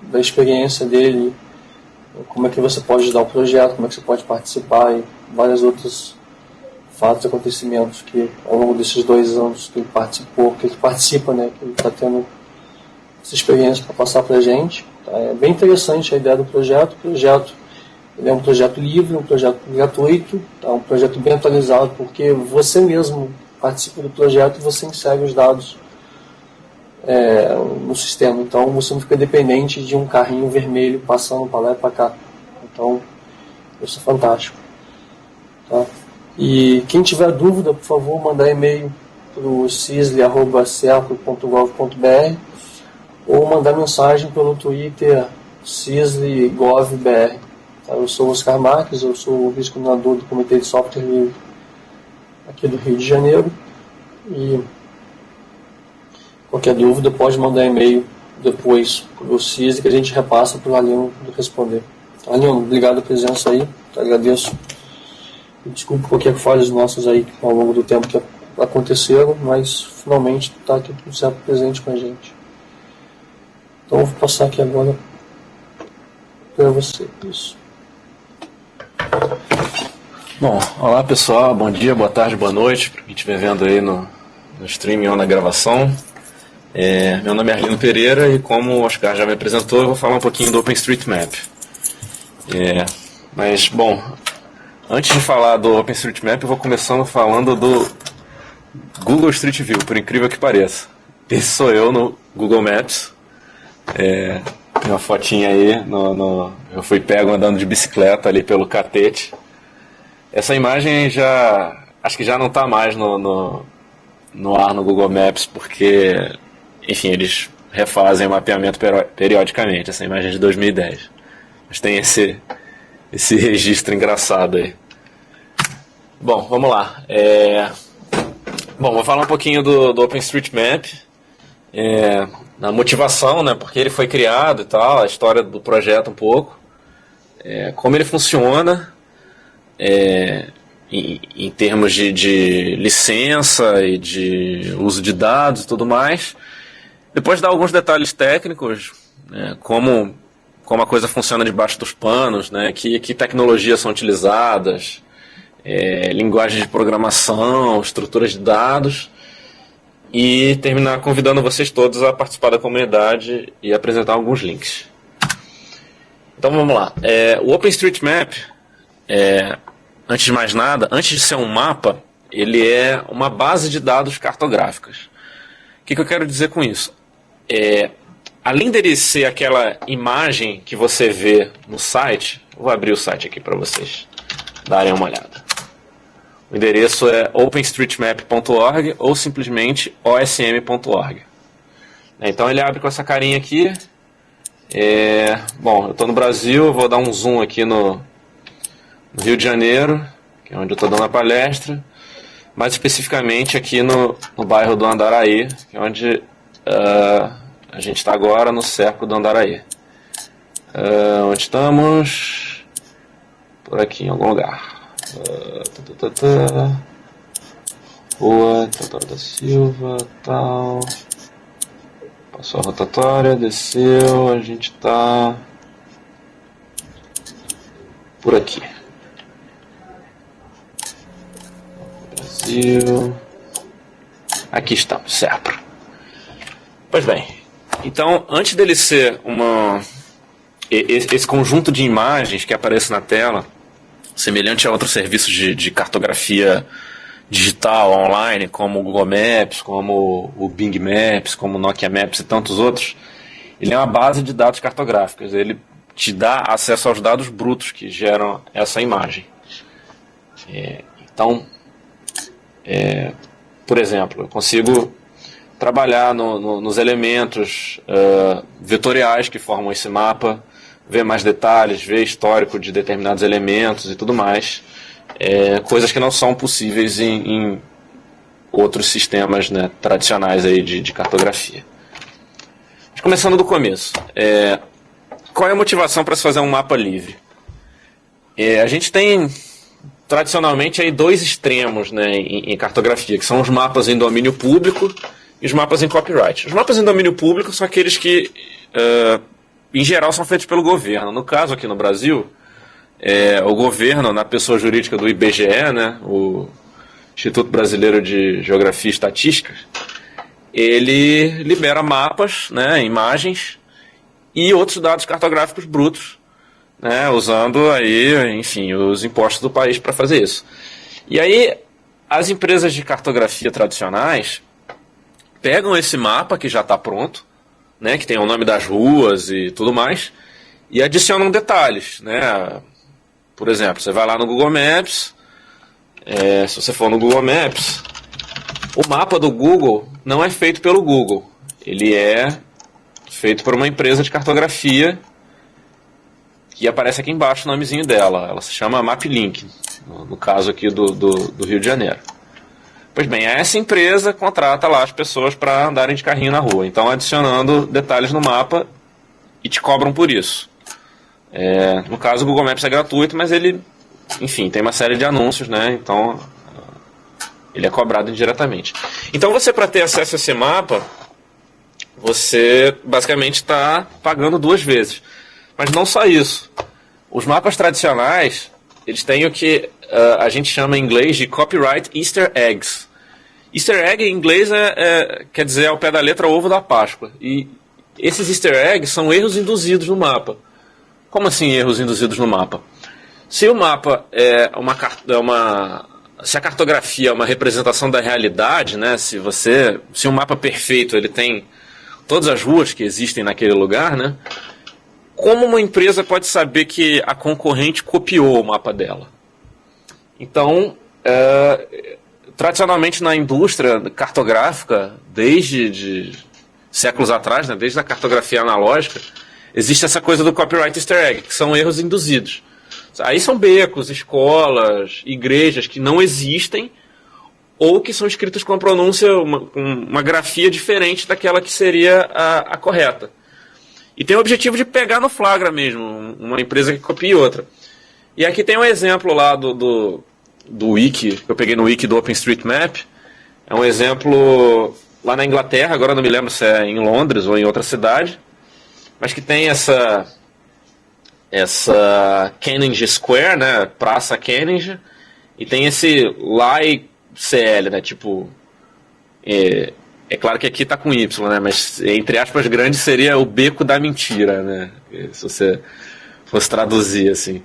da experiência dele, como é que você pode ajudar o projeto, como é que você pode participar e vários outros fatos e acontecimentos que ao longo desses 2 anos que ele participou, que ele participa, né, que ele está tendo essa experiência para passar para a gente. Tá? É bem interessante a ideia do projeto. O projeto ele é um projeto livre, um projeto gratuito, tá? Um projeto bem atualizado, porque você mesmo participa do projeto e você insere os dados no sistema. Então você não fica dependente de um carrinho vermelho passando para lá e para cá. Então isso é fantástico. Tá? E quem tiver dúvida, por favor, mandar e-mail para o cisle@cerco.gov.br ou mandar mensagem pelo Twitter cisle.gov.br. Tá? Eu sou o Oscar Marques, eu sou o vice-coordenador do Comitê de Software Livre aqui do Rio de Janeiro. E qualquer dúvida pode mandar e-mail depois para o Cisle que a gente repassa para o Aliano responder. Tá, Aliano, obrigado pela presença aí, agradeço. Desculpe qualquer falhas nossas aí ao longo do tempo que aconteceram, mas finalmente está aqui tudo certo presente com a gente. Então eu vou passar aqui agora para você. Isso. Bom, olá pessoal, bom dia, boa tarde, boa noite, para quem estiver vendo aí no streaming ou na gravação. Meu nome é Arlindo Pereira e como o Oscar já me apresentou, eu vou falar um pouquinho do OpenStreetMap. Mas, bom, antes de falar do OpenStreetMap, eu vou começando falando do Google Street View, por incrível que pareça. Esse sou eu no Google Maps. Tem uma fotinha aí, eu fui pego andando de bicicleta ali pelo catete. Essa imagem acho que já não está mais no ar no Google Maps, porque, enfim, eles refazem o mapeamento periodicamente. Essa imagem é de 2010. Mas tem esse registro engraçado aí. Bom, vamos lá. Bom, vou falar um pouquinho do OpenStreetMap, da motivação, né, porque ele foi criado e tal, a história do projeto um pouco, como ele funciona, em termos de licença e de uso de dados e tudo mais. Depois dar alguns detalhes técnicos, né, como a coisa funciona debaixo dos panos, né, que tecnologias são utilizadas, linguagem de programação, estruturas de dados, e terminar convidando vocês todos a participar da comunidade e apresentar alguns links. Então vamos lá. O OpenStreetMap, antes de mais nada, antes de ser um mapa, ele é uma base de dados cartográficas. O que eu quero dizer com isso? Além dele ser aquela imagem que você vê no site, vou abrir o site aqui para vocês darem uma olhada. O endereço é openstreetmap.org ou simplesmente osm.org. Então ele abre com essa carinha aqui. Bom, eu estou no Brasil, eu vou dar um zoom aqui no Rio de Janeiro, que é onde eu estou dando a palestra, mais especificamente aqui no bairro do Andaraí, que é onde a gente está agora, no cerco do Andaraí. Onde estamos? Por aqui, em algum lugar. Rua Teodoro da Silva, tal. Passou a rotatória, desceu, a gente está por aqui. Brasil. Aqui estamos, certo. Pois bem, então antes dele ser esse conjunto de imagens que aparece na tela, semelhante a outros serviços de cartografia digital, online, como o Google Maps, como o Bing Maps, como o Nokia Maps e tantos outros, ele é uma base de dados cartográficos. Ele te dá acesso aos dados brutos que geram essa imagem. Então, por exemplo, eu consigo trabalhar nos elementos vetoriais que formam esse mapa, ver mais detalhes, ver histórico de determinados elementos e tudo mais, coisas que não são possíveis em outros sistemas, né, tradicionais aí de cartografia. Mas começando do começo, qual é a motivação para se fazer um mapa livre? A gente tem tradicionalmente aí dois extremos, né, em cartografia, que são os mapas em domínio público e os mapas em copyright. Os mapas em domínio público são aqueles que em geral, são feitos pelo governo. No caso, aqui no Brasil, o governo, na pessoa jurídica do IBGE, né, o Instituto Brasileiro de Geografia e Estatística, ele libera mapas, né, imagens e outros dados cartográficos brutos, né, usando aí, enfim, os impostos do país para fazer isso. E aí, as empresas de cartografia tradicionais pegam esse mapa que já está pronto, né, que tem o nome das ruas e tudo mais, e adicionam detalhes, né? Por exemplo, você vai lá no Google Maps, se você for no Google Maps, o mapa do Google não é feito pelo Google, ele é feito por uma empresa de cartografia que aparece aqui embaixo o nomezinho dela, ela se chama MapLink, no caso aqui do Rio de Janeiro. Pois bem, essa empresa contrata lá as pessoas para andarem de carrinho na rua, então adicionando detalhes no mapa e te cobram por isso. No caso, o Google Maps é gratuito, mas ele, enfim, tem uma série de anúncios, né? Então ele é cobrado indiretamente. Então você, para ter acesso a esse mapa, você basicamente está pagando 2 vezes. Mas não só isso. Os mapas tradicionais, eles têm o que a gente chama em inglês de copyright Easter eggs. Easter egg em inglês quer dizer ao pé da letra ovo da Páscoa. E esses Easter eggs são erros induzidos no mapa. Como assim erros induzidos no mapa? Se o mapa se a cartografia é uma representação da realidade, né? Se um mapa perfeito ele tem todas as ruas que existem naquele lugar, né? Como uma empresa pode saber que a concorrente copiou o mapa dela? Então, tradicionalmente na indústria cartográfica, desde séculos atrás, né, desde a cartografia analógica, existe essa coisa do copyright easter egg, que são erros induzidos. Aí são becos, escolas, igrejas que não existem ou que são escritas com uma grafia diferente daquela que seria a correta. E tem o objetivo de pegar no flagra mesmo, uma empresa que copia outra. E aqui tem um exemplo lá do wiki, que eu peguei no wiki do OpenStreetMap. É um exemplo lá na Inglaterra, agora não me lembro se é em Londres ou em outra cidade, mas que tem essa Kenninge Square, né, Praça Kenninge, e tem esse Lai CL, né, tipo... É claro que aqui está com Y, né? Mas entre aspas grande seria o beco da mentira, né? Se você fosse traduzir assim.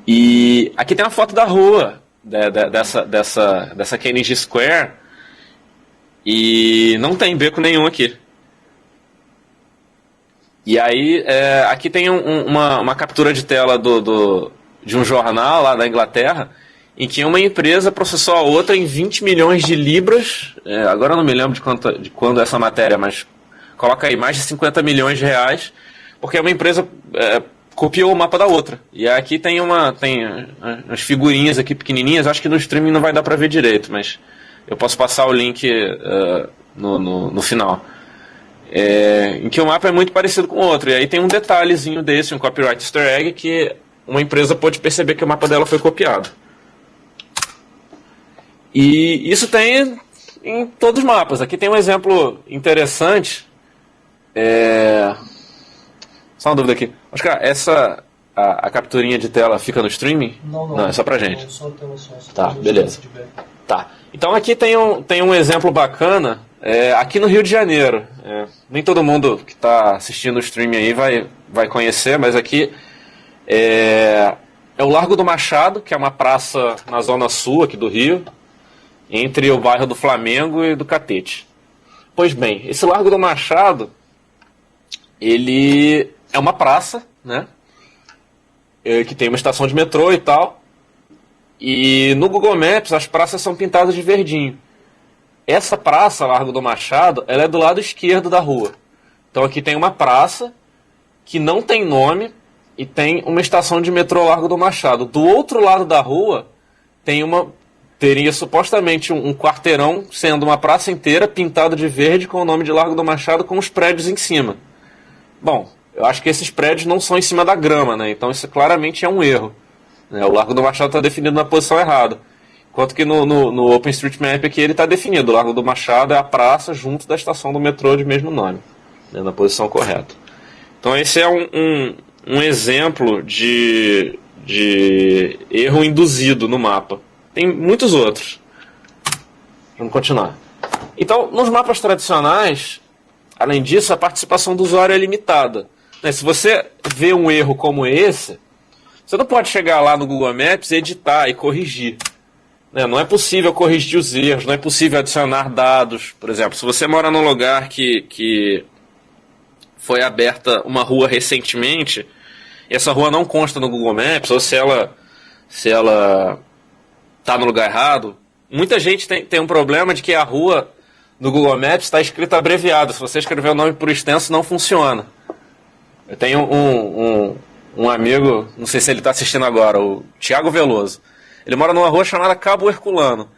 E aqui tem uma foto da rua dessa Kenninge Square e não tem beco nenhum aqui. E aí aqui tem uma captura de tela de um jornal lá da Inglaterra, em que uma empresa processou a outra em 20 milhões de libras, agora eu não me lembro de quando essa matéria, mas coloca aí mais de 50 milhões de reais, porque uma empresa copiou o mapa da outra. E aqui tem umas figurinhas aqui pequenininhas, acho que no streaming não vai dar para ver direito, mas eu posso passar o link no final. Em que o mapa é muito parecido com o outro, e aí tem um detalhezinho desse, um copyright easter egg, que uma empresa pode perceber que o mapa dela foi copiado. E isso tem em todos os mapas. Aqui tem um exemplo interessante. Só uma dúvida aqui. Oscar, a capturinha de tela fica no streaming? Não, é só pra gente. Tá, beleza. Tá. Então aqui tem um exemplo bacana. Aqui no Rio de Janeiro. Nem todo mundo que está assistindo o streaming aí vai conhecer, mas aqui é o Largo do Machado, que é uma praça na zona sul aqui do Rio, entre o bairro do Flamengo e do Catete. Pois bem, esse Largo do Machado, ele é uma praça, né, que tem uma estação de metrô e tal, e no Google Maps as praças são pintadas de verdinho. Essa praça, Largo do Machado, ela é do lado esquerdo da rua. Então aqui tem uma praça que não tem nome e tem uma estação de metrô Largo do Machado. Do outro lado da rua teria supostamente um quarteirão, sendo uma praça inteira pintada de verde com o nome de Largo do Machado, com os prédios em cima. Bom, eu acho que esses prédios não são em cima da grama, né? Então isso claramente é um erro, né? O Largo do Machado está definido na posição errada. Enquanto que no OpenStreetMap aqui ele está definido. O Largo do Machado é a praça junto da estação do metrô de mesmo nome, né? Na posição correta. Então esse é um exemplo de erro induzido no mapa. Tem muitos outros. Vamos continuar. Então, nos mapas tradicionais, além disso, a participação do usuário é limitada. Se você vê um erro como esse, você não pode chegar lá no Google Maps, editar e corrigir. Não é possível corrigir os erros, não é possível adicionar dados. Por exemplo, se você mora num lugar que foi aberta uma rua recentemente, e essa rua não consta no Google Maps, ou se ela está no lugar errado, muita gente tem um problema de que a rua no Google Maps está escrita abreviada. Se você escrever o nome por extenso, não funciona. Eu tenho um amigo, não sei se ele está assistindo agora, o Thiago Veloso. Ele mora numa rua chamada Cabo Herculano.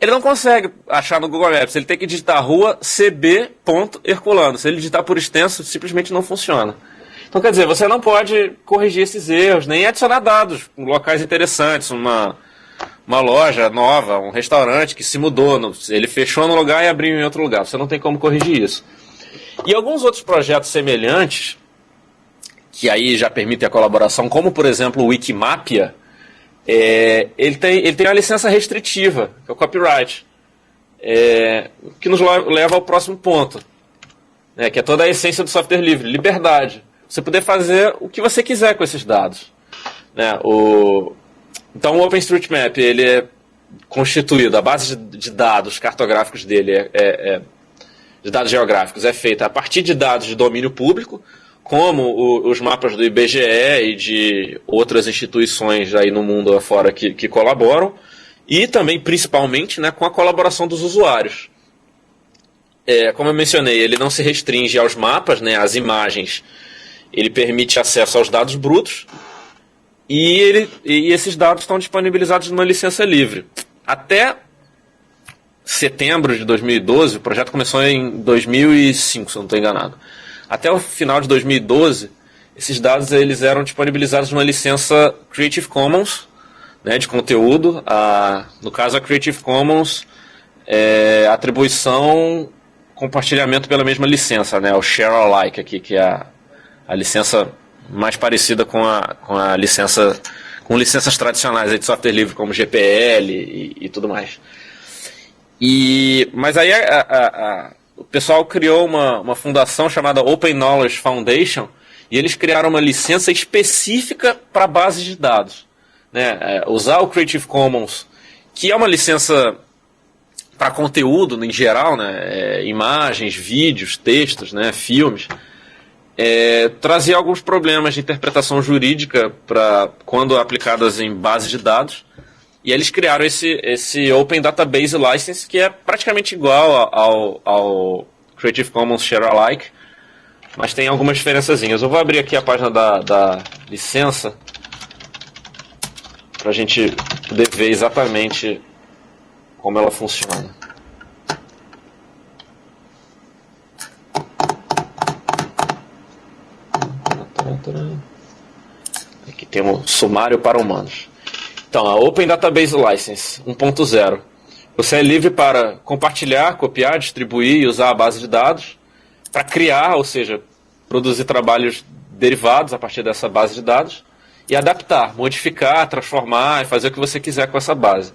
Ele não consegue achar no Google Maps, ele tem que digitar rua cb.herculano. Se ele digitar por extenso, simplesmente não funciona. Então, quer dizer, você não pode corrigir esses erros, nem adicionar dados com locais interessantes, uma loja nova, um restaurante que se mudou, ele fechou num lugar e abriu em outro lugar. Você não tem como corrigir isso. E alguns outros projetos semelhantes, que aí já permitem a colaboração, como por exemplo o Wikimapia, ele tem uma licença restritiva, que é o copyright, que nos leva ao próximo ponto, que é toda a essência do software livre, liberdade. Você poder fazer o que você quiser com esses dados. Então o OpenStreetMap ele é constituído, a base de dados cartográficos dele, de dados geográficos, é feita a partir de dados de domínio público, como os mapas do IBGE e de outras instituições aí no mundo afora que colaboram, e também, principalmente, com a colaboração dos usuários. Como eu mencionei, ele não se restringe aos mapas, às imagens, ele permite acesso aos dados brutos, e esses dados estão disponibilizados numa licença livre. Até setembro de 2012, o projeto começou em 2005, se eu não estou enganado. Até o final de 2012, esses dados eles eram disponibilizados numa licença Creative Commons, de conteúdo. No caso, a Creative Commons é atribuição, compartilhamento pela mesma licença, o Share Alike aqui, que é a licença mais parecida com a licença, com licenças tradicionais aí de software livre, como GPL e tudo mais. Mas aí o pessoal criou uma fundação chamada Open Knowledge Foundation, e eles criaram uma licença específica para bases de dados. Usar o Creative Commons, que é uma licença para conteúdo em geral, imagens, vídeos, textos, filmes, trazia alguns problemas de interpretação jurídica quando aplicadas em bases de dados. E eles criaram esse Open Database License, que é praticamente igual ao Creative Commons Share Alike, mas tem algumas diferençazinhas. Eu vou abrir aqui a página da licença para a gente poder ver exatamente como ela funciona. Aqui temos sumário para humanos. Então, a Open Database License 1.0. Você é livre para compartilhar, copiar, distribuir e usar a base de dados para criar, ou seja, produzir trabalhos derivados a partir dessa base de dados e adaptar, modificar, transformar e fazer o que você quiser com essa base,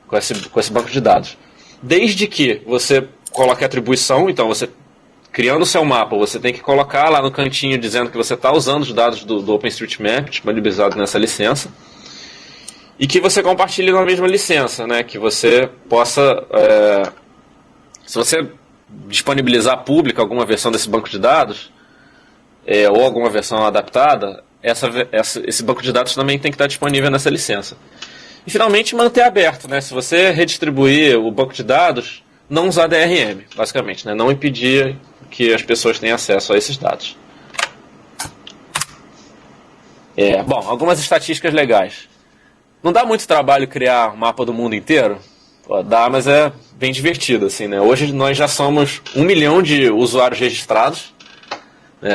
com esse banco de dados. Desde que você coloque atribuição, então você, criando o seu mapa, você tem que colocar lá no cantinho dizendo que você está usando os dados do OpenStreetMap, disponibilizado nessa licença, e que você compartilhe na mesma licença, que você possa, se você disponibilizar pública alguma versão desse banco de dados, ou alguma versão adaptada, esse banco de dados também tem que estar disponível nessa licença. E finalmente manter aberto, se você redistribuir o banco de dados, não usar DRM, basicamente, não impedir que as pessoas tenham acesso a esses dados. Bom, algumas estatísticas legais. Não dá muito trabalho criar um mapa do mundo inteiro? Dá, mas é bem divertido, assim, Hoje nós já somos 1 milhão de usuários registrados.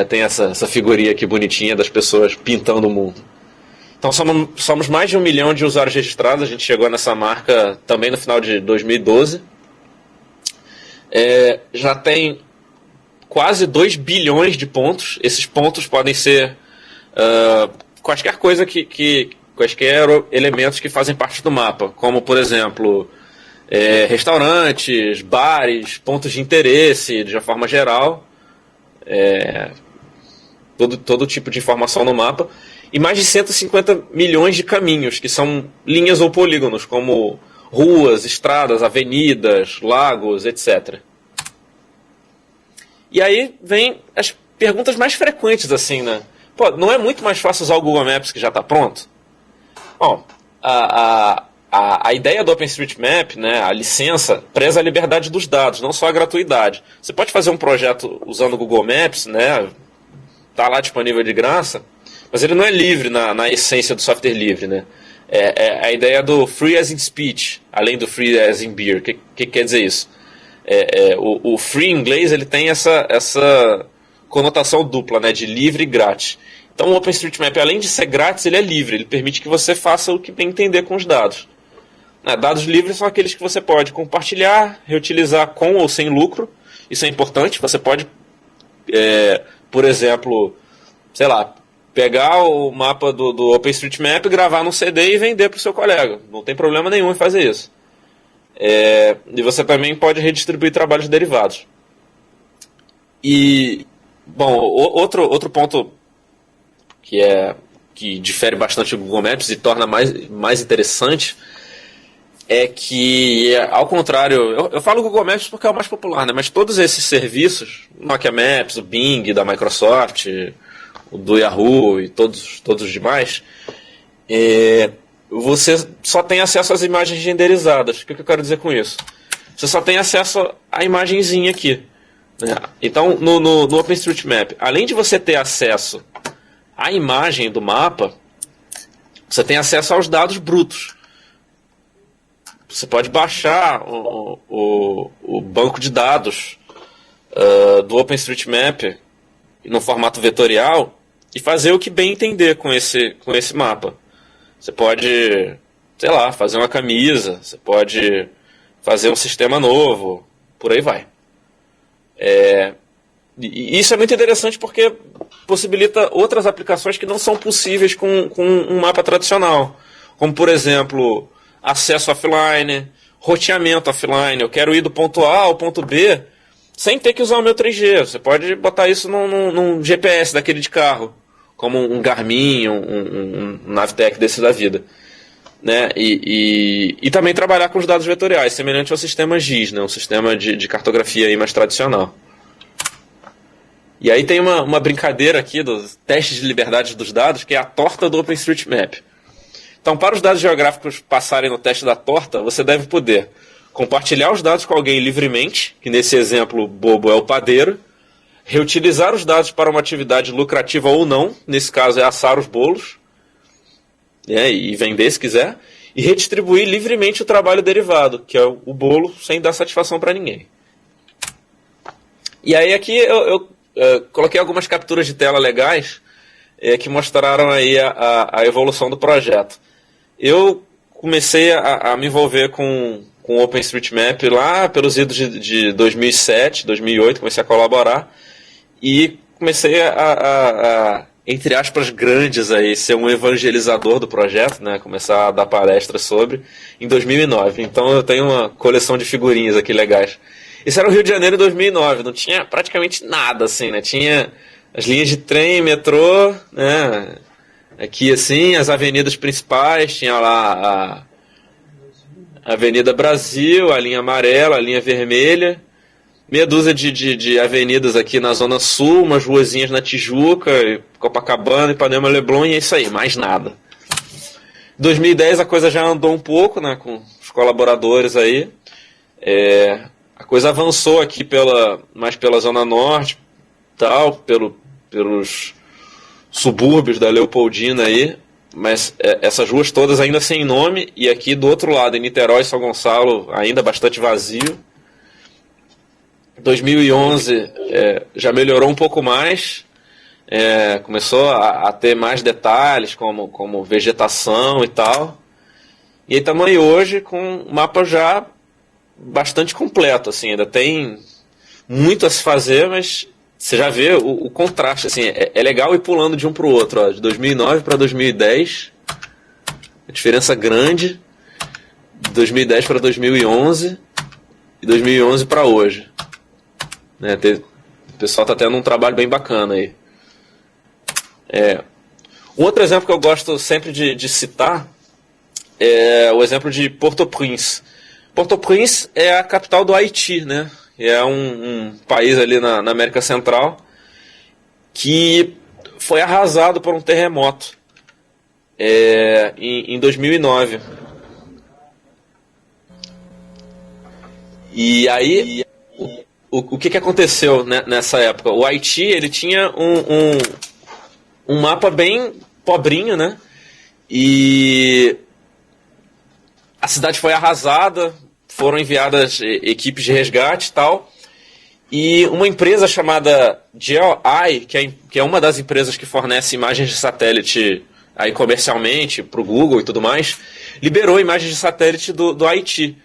Tem essa figurinha aqui bonitinha das pessoas pintando o mundo. Então somos mais de 1 milhão de usuários registrados. A gente chegou nessa marca também no final de 2012. Já tem quase 2 bilhões de pontos. Esses pontos podem ser quaisquer coisa quaisquer elementos que fazem parte do mapa, como, por exemplo, restaurantes, bares, pontos de interesse, de uma forma geral, todo tipo de informação no mapa, e mais de 150 milhões de caminhos, que são linhas ou polígonos, como ruas, estradas, avenidas, lagos, etc. E aí vem as perguntas mais frequentes, assim, né? Pô, não é muito mais fácil usar o Google Maps que já está pronto? Bom, a ideia do OpenStreetMap, né, a licença, preza a liberdade dos dados, não só a gratuidade. Você pode fazer um projeto usando o Google Maps, né, tá lá disponível de graça, mas ele não é livre na essência do software livre, né? A ideia do free as in speech, além do free as in beer. O que quer dizer isso? O free em inglês ele tem essa conotação dupla, né, de livre e grátis. Então o OpenStreetMap, além de ser grátis, ele é livre. Ele permite que você faça o que bem entender com os dados. Dados livres são aqueles que você pode compartilhar, reutilizar com ou sem lucro. Isso é importante. Você pode, por exemplo, sei lá, pegar o mapa do OpenStreetMap, gravar num CD e vender para o seu colega. Não tem problema nenhum em fazer isso. E você também pode redistribuir trabalhos derivados. E, bom, outro ponto que difere bastante do Google Maps e torna mais interessante é que, ao contrário, eu falo Google Maps porque é o mais popular, né? Mas todos esses serviços, Nokia Maps, o Bing da Microsoft, o do Yahoo e todos os demais, você só tem acesso às imagens renderizadas. O que eu quero dizer com isso? Você só tem acesso à imagenzinha aqui, né? Então, no OpenStreetMap, além de você ter acesso à imagem do mapa, você tem acesso aos dados brutos. Você pode baixar o banco de dados do OpenStreetMap no formato vetorial e fazer o que bem entender com esse mapa. Você pode, sei lá, fazer uma camisa, você pode fazer um sistema novo, por aí vai. E isso é muito interessante porque possibilita outras aplicações que não são possíveis com um mapa tradicional. Como, por exemplo, acesso offline, roteamento offline. Eu quero ir do ponto A ao ponto B sem ter que usar o meu 3G. Você pode botar isso num GPS daquele de carro, como um Garmin, um Navtec desse da vida, né? E também trabalhar com os dados vetoriais, semelhante ao sistema GIS, né? Um sistema de cartografia aí mais tradicional. E aí tem uma brincadeira aqui dos testes de liberdade dos dados, que é a torta do OpenStreetMap. Então, para os dados geográficos passarem no teste da torta, você deve poder compartilhar os dados com alguém livremente, que nesse exemplo bobo é o padeiro, reutilizar os dados para uma atividade lucrativa ou não, nesse caso é assar os bolos, e vender se quiser, e redistribuir livremente o trabalho derivado, que é o bolo, sem dar satisfação para ninguém. E aí aqui eu coloquei algumas capturas de tela legais que mostraram aí a evolução do projeto. Eu comecei a me envolver com o OpenStreetMap lá pelos idos de 2007, 2008, comecei a colaborar e comecei entre aspas, grandes aí, ser um evangelizador do projeto, né? Começar a dar palestras sobre, em 2009. Então eu tenho uma coleção de figurinhas aqui legais. Isso era o Rio de Janeiro em 2009, não tinha praticamente nada, assim, né? Tinha as linhas de trem, metrô, né? Aqui, assim, as avenidas principais, tinha lá a Avenida Brasil, a linha amarela, a linha vermelha, meia dúzia de avenidas aqui na Zona Sul, umas ruazinhas na Tijuca, Copacabana, Ipanema, Leblon, e é isso aí, mais nada. Em 2010 a coisa já andou um pouco, né, com os colaboradores aí. A coisa avançou aqui mais pela Zona Norte, tal, pelos subúrbios da Leopoldina aí, mas essas ruas todas ainda sem nome, e aqui do outro lado, em Niterói e São Gonçalo, ainda bastante vazio. 2011 já melhorou um pouco mais, começou a ter mais detalhes, como vegetação e tal, e aí estamos aí hoje com um mapa já bastante completo, assim, ainda tem muito a se fazer, mas você já vê o contraste, assim, é legal ir pulando de um para o outro, ó, de 2009 para 2010, a diferença grande, de 2010 para 2011 e 2011 para hoje. Né, o pessoal está tendo um trabalho bem bacana aí. Um outro exemplo que eu gosto sempre de citar é o exemplo de Port-au-Prince. Port-au-Prince é a capital do Haiti, né? É um país ali na América Central que foi arrasado por um terremoto em 2009. E aí, o que aconteceu, né, nessa época? O Haiti, ele tinha um mapa bem pobrinho, né? E a cidade foi arrasada, foram enviadas equipes de resgate e tal. E uma empresa chamada GeoEye, que é uma das empresas que fornece imagens de satélite aí comercialmente para o Google e tudo mais, liberou imagens de satélite do Haiti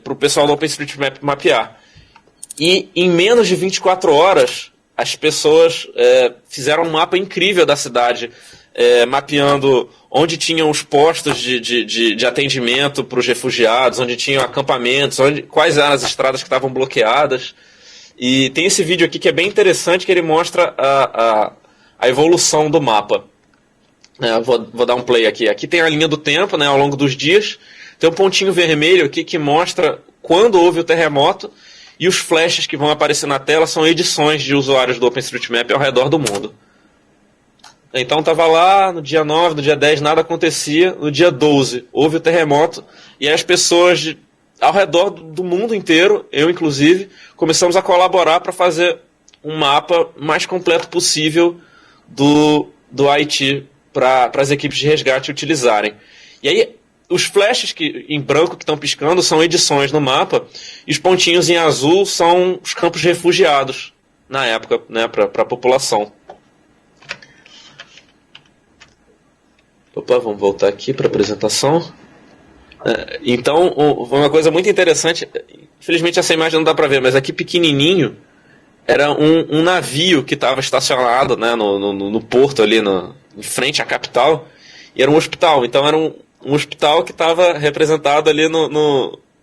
para o pessoal do OpenStreetMap mapear. E em menos de 24 horas, as pessoas fizeram um mapa incrível da cidade, mapeando onde tinham os postos de atendimento para os refugiados, onde tinham acampamentos, quais eram as estradas que estavam bloqueadas. E tem esse vídeo aqui que é bem interessante, que ele mostra a evolução do mapa. Vou dar um play aqui. Aqui tem a linha do tempo, né, ao longo dos dias. Tem um pontinho vermelho aqui que mostra quando houve o terremoto. E os flashes que vão aparecer na tela são edições de usuários do OpenStreetMap ao redor do mundo. Então estava lá, no dia 9, no dia 10 nada acontecia, no dia 12 houve o terremoto, e aí as pessoas ao redor do mundo inteiro, eu inclusive, começamos a colaborar para fazer um mapa mais completo possível do Haiti para as equipes de resgate utilizarem. E aí os flashes em branco que estão piscando são edições no mapa, e os pontinhos em azul são os campos de refugiados na época, né, para a população. Opa, vamos voltar aqui para a apresentação. Então, uma coisa muito interessante, infelizmente essa imagem não dá para ver, mas aqui pequenininho era um navio que estava estacionado, né, no porto ali, em frente à capital, e era um hospital. Então era um hospital que estava representado ali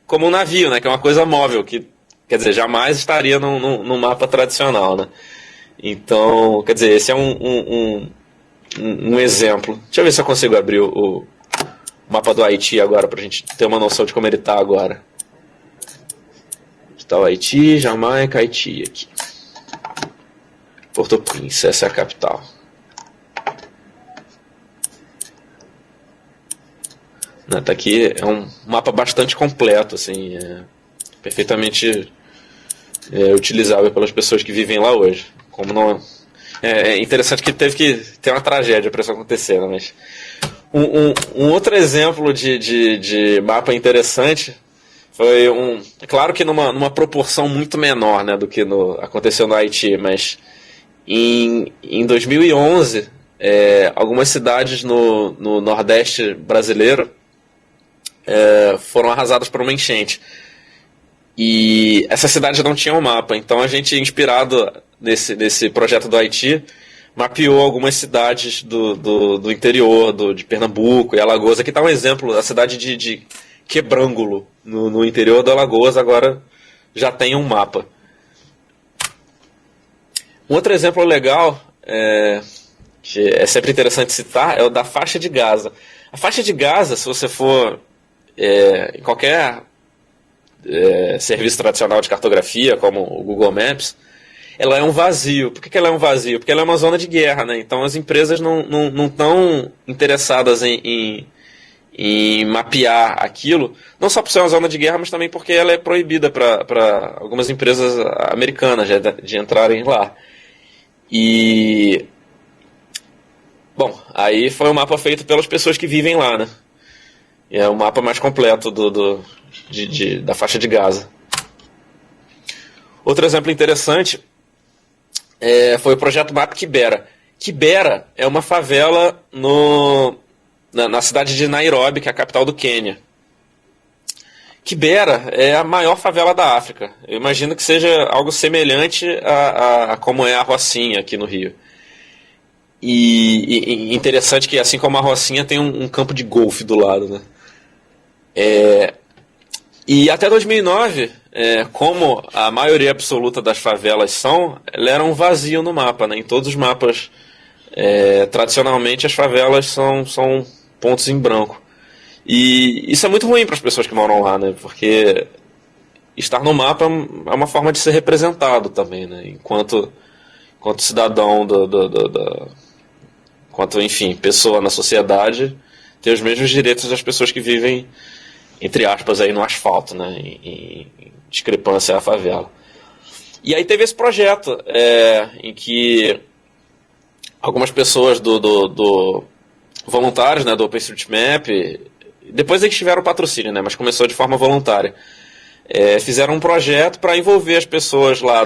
como um navio, né, que é uma coisa móvel, que, quer dizer, jamais estaria num mapa tradicional, né. Então, quer dizer, esse é um exemplo. Deixa eu ver se eu consigo abrir o mapa do Haiti agora, para a gente ter uma noção de como ele está agora. Está o Haiti, Jamaica, Haiti aqui. Port-au-Prince, essa é a capital. Tá aqui, é um mapa bastante completo, assim, perfeitamente utilizável pelas pessoas que vivem lá hoje. Como não... É interessante que teve que ter uma tragédia para isso acontecer, né? Mas um outro exemplo de mapa interessante foi é claro que numa proporção muito menor, né, do que aconteceu no Haiti, mas em 2011 algumas cidades no Nordeste brasileiro foram arrasadas por uma enchente. E essas cidades não tinham mapa, então a gente, inspirado nesse projeto do Haiti, mapeou algumas cidades do interior, de Pernambuco e Alagoas. Aqui está um exemplo, a cidade de Quebrangulo, no interior do Alagoas, agora já tem um mapa. Um outro exemplo legal, que é sempre interessante citar, é o da faixa de Gaza. A faixa de Gaza, se você for em qualquer serviço tradicional de cartografia, como o Google Maps, ela é um vazio. Por que ela é um vazio? Porque ela é uma zona de guerra, né? Então as empresas não estão interessadas em mapear aquilo, não só por ser uma zona de guerra, mas também porque ela é proibida para algumas empresas americanas de entrarem lá. E... bom, aí foi um mapa feito pelas pessoas que vivem lá, né? E é o mapa mais completo da faixa de Gaza. Outro exemplo interessante foi o projeto Map Kibera. Kibera é uma favela na cidade de Nairobi, que é a capital do Quênia. Kibera é a maior favela da África. Eu imagino que seja algo semelhante a como é a Rocinha aqui no Rio. E interessante que, assim como a Rocinha, tem um campo de golfe do lado, né? E até 2009, como a maioria absoluta das favelas elas eram vazio no mapa, né? Em todos os mapas, tradicionalmente, as favelas são pontos em branco. E isso é muito ruim para as pessoas que moram lá, né? Porque estar no mapa é uma forma de ser representado também, né? Enquanto cidadão enquanto, enfim, pessoa na sociedade, ter os mesmos direitos das pessoas que vivem, entre aspas, aí no asfalto, né? Em discrepância à favela. E aí teve esse projeto em que algumas pessoas do voluntários, né, do OpenStreetMap, depois eles tiveram patrocínio, né, mas começou de forma voluntária, fizeram um projeto para envolver as pessoas lá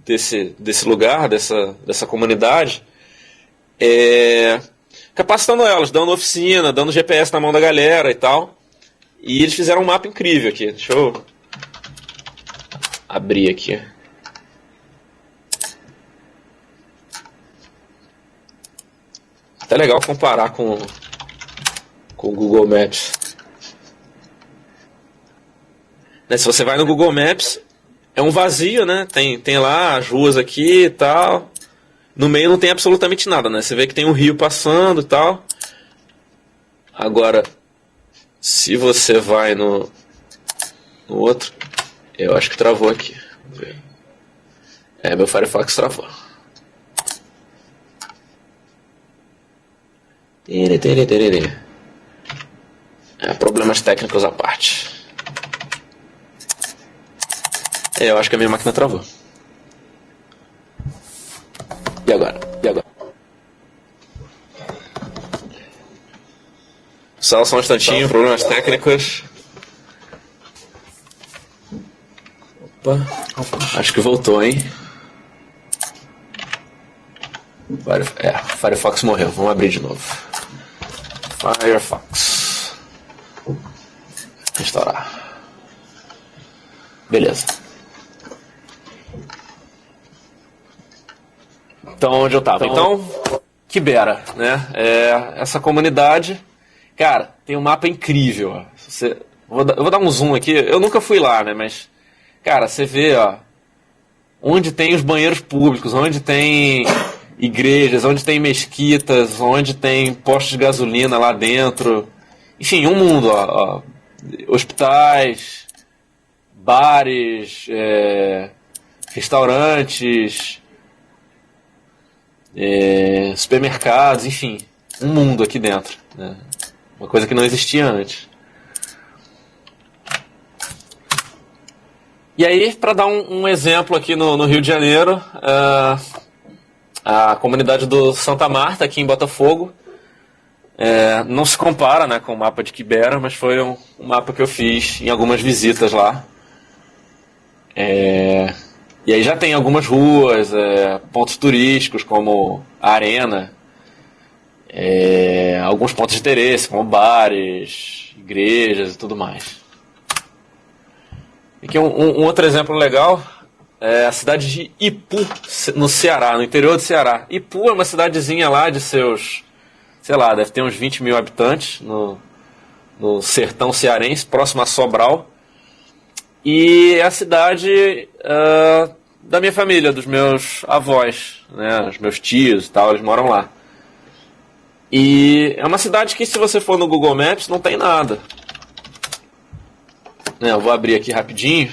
desse lugar, dessa comunidade, capacitando elas, dando oficina, dando GPS na mão da galera e tal. E eles fizeram um mapa incrível aqui. Deixa eu abrir aqui. Até legal comparar com o Google Maps. Né, se você vai no Google Maps, é um vazio, né? Tem lá as ruas aqui e tal. No meio não tem absolutamente nada, né? Você vê que tem um rio passando e tal. Agora, se você vai no outro, eu acho que travou aqui. Vamos ver. Meu Firefox travou. Problemas técnicos à parte. Eu acho que a minha máquina travou. E agora? Só um instantinho, problemas técnicos. Opa. Acho que voltou, hein? Firefox morreu. Vamos abrir de novo. Firefox. Restaurar. Beleza. Então, onde eu tava? Então, Kibera, né? Essa comunidade, cara, tem um mapa incrível. Ó. Eu vou dar um zoom aqui. Eu nunca fui lá, né? Mas, cara, você vê, ó, onde tem os banheiros públicos, onde tem igrejas, onde tem mesquitas, onde tem postos de gasolina lá dentro. Enfim, um mundo, ó. Hospitais, bares, restaurantes, supermercados, enfim, um mundo aqui dentro, né? Uma coisa que não existia antes. E aí, para dar um exemplo aqui no Rio de Janeiro, a comunidade do Santa Marta, aqui em Botafogo, não se compara, né, com o mapa de Kibera, mas foi um mapa que eu fiz em algumas visitas lá. E aí já tem algumas ruas, pontos turísticos como a Arena, alguns pontos de interesse como bares, igrejas e tudo mais. Aqui um outro exemplo legal é a cidade de Ipu, no Ceará, no interior do Ceará. Ipu é uma cidadezinha lá de seus, sei lá, deve ter uns 20 mil habitantes no sertão cearense, próximo a Sobral. E é a cidade da minha família, dos meus avós, né, os meus tios e tal, eles moram lá. E é uma cidade que, se você for no Google Maps, não tem nada. Eu vou abrir aqui rapidinho.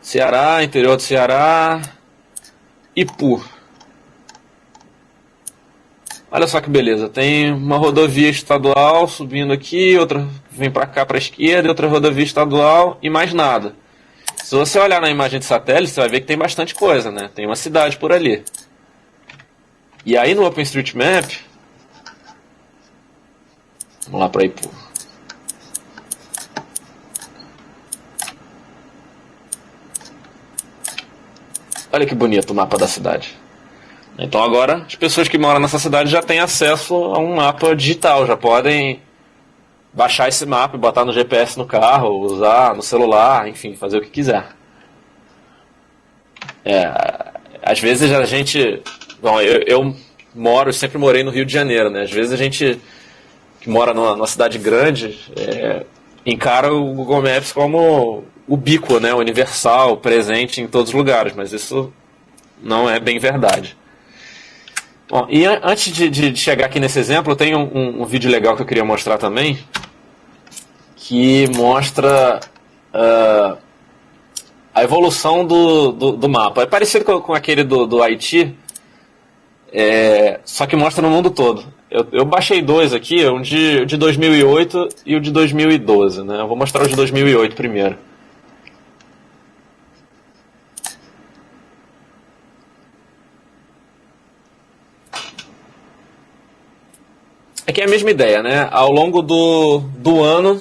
Ceará, interior do Ceará, Ipu. Olha só que beleza, tem uma rodovia estadual subindo aqui, outra vem para cá para a esquerda, outra rodovia estadual e mais nada. Se você olhar na imagem de satélite, você vai ver que tem bastante coisa, né? Tem uma cidade por ali. E aí no OpenStreetMap, vamos lá para Ipu. Olha que bonito o mapa da cidade. Então agora as pessoas que moram nessa cidade já têm acesso a um mapa digital, já podem baixar esse mapa e botar no GPS no carro, usar no celular, enfim, fazer o que quiser. Às vezes a gente... Bom, eu sempre morei no Rio de Janeiro, né? Às vezes a gente que mora numa cidade grande encara o Google Maps como ubíquo, né? Universal, presente em todos os lugares, mas isso não é bem verdade. Bom, e antes de chegar aqui nesse exemplo, tem um vídeo legal que eu queria mostrar também, que mostra a evolução do mapa. É parecido com aquele do Haiti, só que mostra no mundo todo. Eu baixei dois aqui, um de 2008 e o de 2012. Né? Eu vou mostrar o de 2008 primeiro. Aqui é a mesma ideia, né? Ao longo do ano,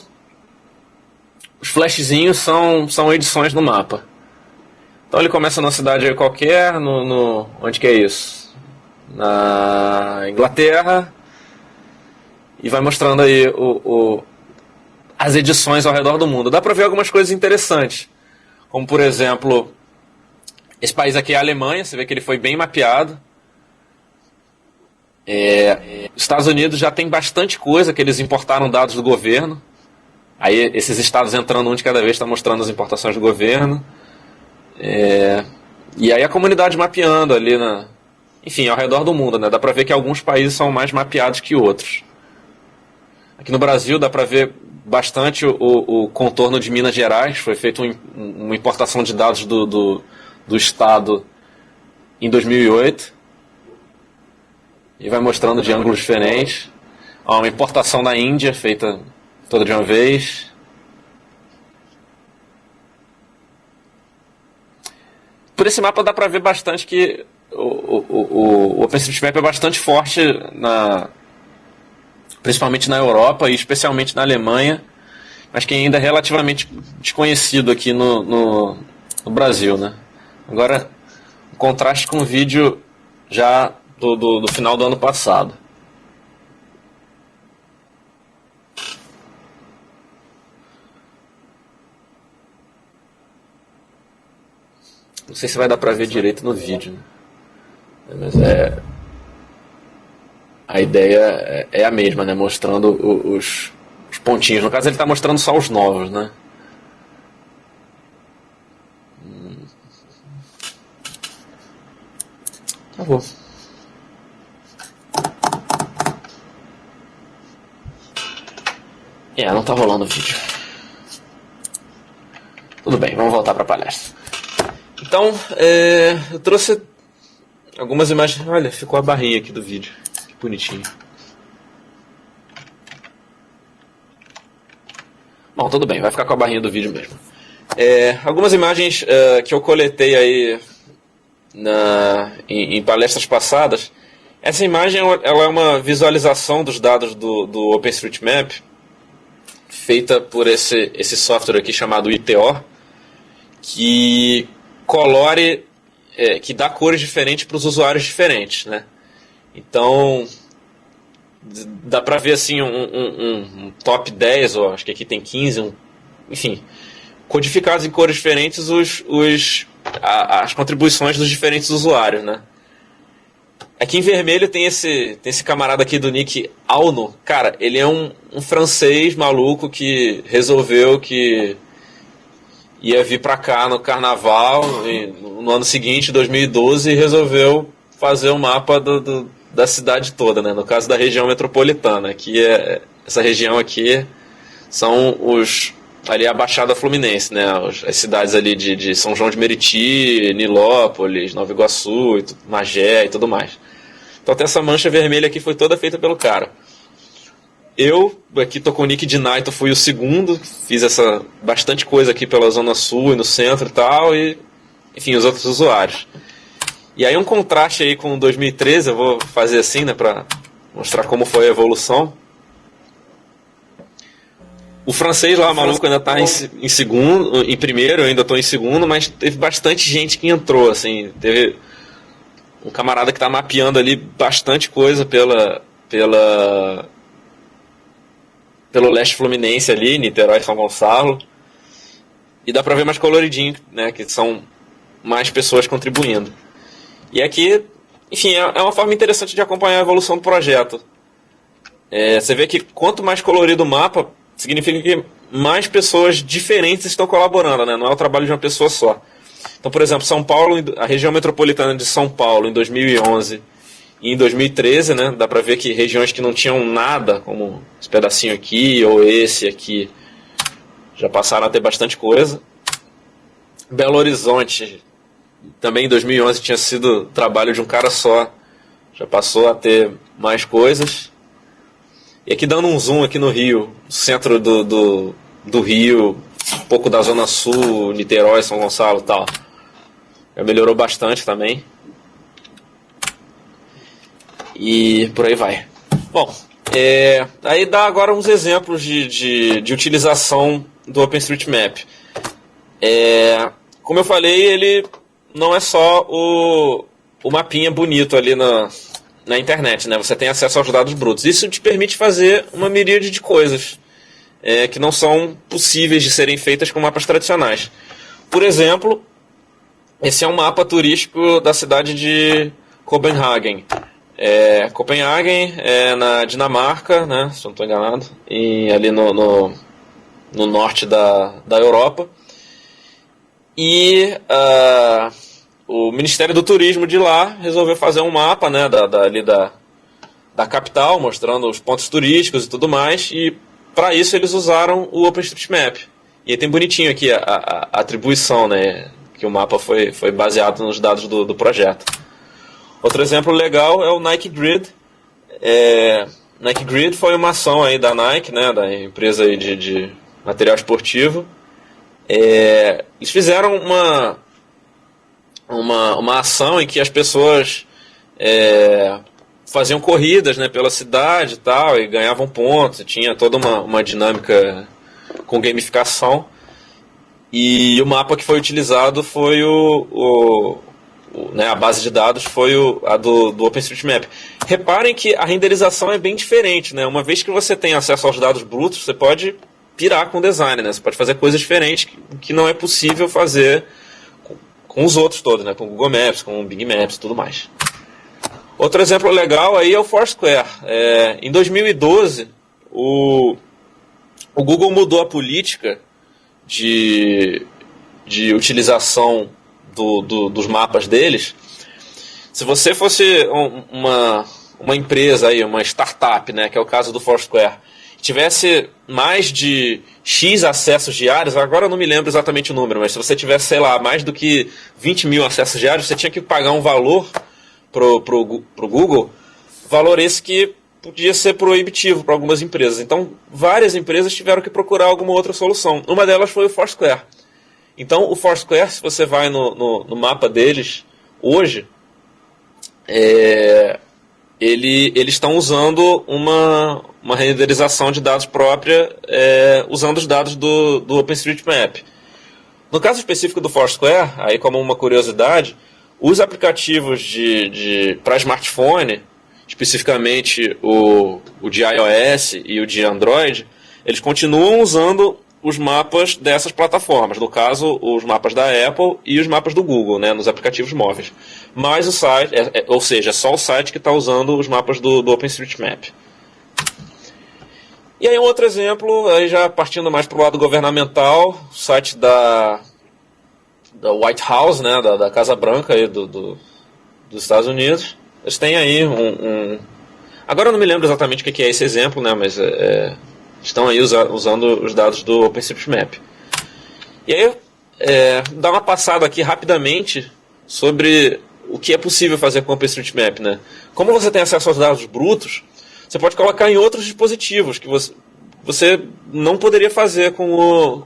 os flashzinhos são edições no mapa. Então ele começa numa cidade qualquer, onde que é isso? Na Inglaterra, e vai mostrando aí as edições ao redor do mundo. Dá pra ver algumas coisas interessantes, como por exemplo, esse país aqui é a Alemanha, você vê que ele foi bem mapeado. Os Estados Unidos já tem bastante coisa, que eles importaram dados do governo. Aí esses estados entrando um de cada vez está mostrando as importações do governo. E aí a comunidade mapeando ali, enfim, ao redor do mundo, né? Dá pra ver que alguns países são mais mapeados que outros. Aqui no Brasil dá pra ver bastante o contorno de Minas Gerais. Foi feita uma importação de dados do estado em 2008. E vai mostrando de ângulos diferentes. Uma importação da Índia, feita toda de uma vez. Por esse mapa dá pra ver bastante que o OpenStreetMap é bastante forte, principalmente na Europa e especialmente na Alemanha, mas que ainda é relativamente desconhecido aqui no Brasil. Né? Agora, o contraste com o vídeo já do final do ano passado. Não sei se vai dar pra ver direito no vídeo, né? Mas a ideia é a mesma, né? Mostrando os pontinhos. No caso ele está mostrando só os novos, né? Tá bom. Não tá rolando o vídeo. Tudo bem, vamos voltar para a palestra. Então, eu trouxe algumas imagens. Olha, ficou a barrinha aqui do vídeo. Que bonitinho. Bom, tudo bem, vai ficar com a barrinha do vídeo mesmo. Algumas imagens que eu coletei aí em palestras passadas. Essa imagem ela é uma visualização dos dados do OpenStreetMap, feita por esse software aqui chamado ITO, que colore, que dá cores diferentes para os usuários diferentes, né? Então dá para ver assim um top 10, ou acho que aqui tem 15, enfim, codificados em cores diferentes as contribuições dos diferentes usuários, né? Aqui em vermelho tem esse camarada aqui do nick Auno. Cara, ele é um francês maluco que resolveu que ia vir pra cá no carnaval no ano seguinte, 2012, e resolveu fazer um mapa da cidade toda, né? No caso da região metropolitana, que essa região aqui são ali a Baixada Fluminense, né? As cidades ali de São João de Meriti, Nilópolis, Nova Iguaçu, Magé e tudo mais. Então tem essa mancha vermelha aqui, foi toda feita pelo cara. Eu, aqui tô com o nick de Naito, fui o segundo, fiz bastante coisa aqui pela Zona Sul e no centro e tal, e enfim, os outros usuários. E aí um contraste aí com 2013, eu vou fazer assim, né, pra mostrar como foi a evolução. O francês lá, maluco, ainda tá em segundo, em primeiro, eu ainda tô em segundo, mas teve bastante gente que entrou, assim, teve um camarada que tá mapeando ali bastante coisa pela pelo leste fluminense ali, Niterói e São Gonçalo. E dá para ver mais coloridinho, né, que são mais pessoas contribuindo. E aqui, enfim, é uma forma interessante de acompanhar a evolução do projeto. Você vê que quanto mais colorido o mapa, significa que mais pessoas diferentes estão colaborando, né? Não é o trabalho de uma pessoa só. Então, por exemplo, São Paulo, a região metropolitana de São Paulo em 2011 e em 2013, né? Dá para ver que regiões que não tinham nada, como esse pedacinho aqui ou esse aqui, já passaram a ter bastante coisa. Belo Horizonte, também em 2011 tinha sido trabalho de um cara só, já passou a ter mais coisas. E aqui dando um zoom aqui no Rio, centro do Rio, um pouco da Zona Sul, Niterói, São Gonçalo e tal. Já melhorou bastante também. E por aí vai. Bom, aí dá agora uns exemplos de utilização do OpenStreetMap. Como eu falei, ele não é só o mapinha bonito ali na internet, né? Você tem acesso aos dados brutos. Isso te permite fazer uma miríade de coisas que não são possíveis de serem feitas com mapas tradicionais. Por exemplo, esse é um mapa turístico da cidade de Copenhagen. Copenhagen é na Dinamarca, né? Se eu não estou enganado, e ali no norte da Europa. E o Ministério do Turismo de lá resolveu fazer um mapa, né, da capital, mostrando os pontos turísticos e tudo mais, e para isso eles usaram o OpenStreetMap. E aí tem bonitinho aqui a atribuição, né, que o mapa foi baseado nos dados do projeto. Outro exemplo legal é o Nike Grid. Nike Grid foi uma ação aí da Nike, né, da empresa aí de material esportivo. Eles fizeram uma ação em que as pessoas faziam corridas, né, pela cidade e tal, e ganhavam pontos, e tinha toda uma dinâmica com gamificação. E o mapa que foi utilizado foi a base de dados foi a do OpenStreetMap. Reparem que a renderização é bem diferente, né? Uma vez que você tem acesso aos dados brutos, você pode pirar com o design, né? Você pode fazer coisas diferentes que não é possível fazer com os outros todos, né? Com o Google Maps, com o Bing Maps e tudo mais. Outro exemplo legal aí é o Foursquare. Em 2012, o Google mudou a política de utilização dos mapas deles. Se você fosse uma empresa aí, uma startup, né, que é o caso do Foursquare, tivesse mais de X acessos diários, agora eu não me lembro exatamente o número, mas se você tivesse, sei lá, mais do que 20 mil acessos diários, você tinha que pagar um valor pro Google, valor esse que podia ser proibitivo para algumas empresas. Então, várias empresas tiveram que procurar alguma outra solução. Uma delas foi o Foursquare. Então, o Foursquare, se você vai no mapa deles hoje, eles estão usando uma renderização de dados própria, usando os dados do OpenStreetMap. No caso específico do Foursquare, aí como uma curiosidade, os aplicativos para smartphone, especificamente o de iOS e o de Android, eles continuam usando os mapas dessas plataformas, no caso, os mapas da Apple e os mapas do Google, né, nos aplicativos móveis. Mas o site, ou seja, é só o site que está usando os mapas do OpenStreetMap. E aí um outro exemplo, aí já partindo mais para o lado governamental, o site da White House, né, da Casa Branca aí dos Estados Unidos. Eles têm aí Agora eu não me lembro exatamente o que é esse exemplo, né, mas estão aí usando os dados do OpenStreetMap. E aí, dar uma passada aqui rapidamente sobre o que é possível fazer com o OpenStreetMap, né? Como você tem acesso aos dados brutos, você pode colocar em outros dispositivos que você não poderia fazer com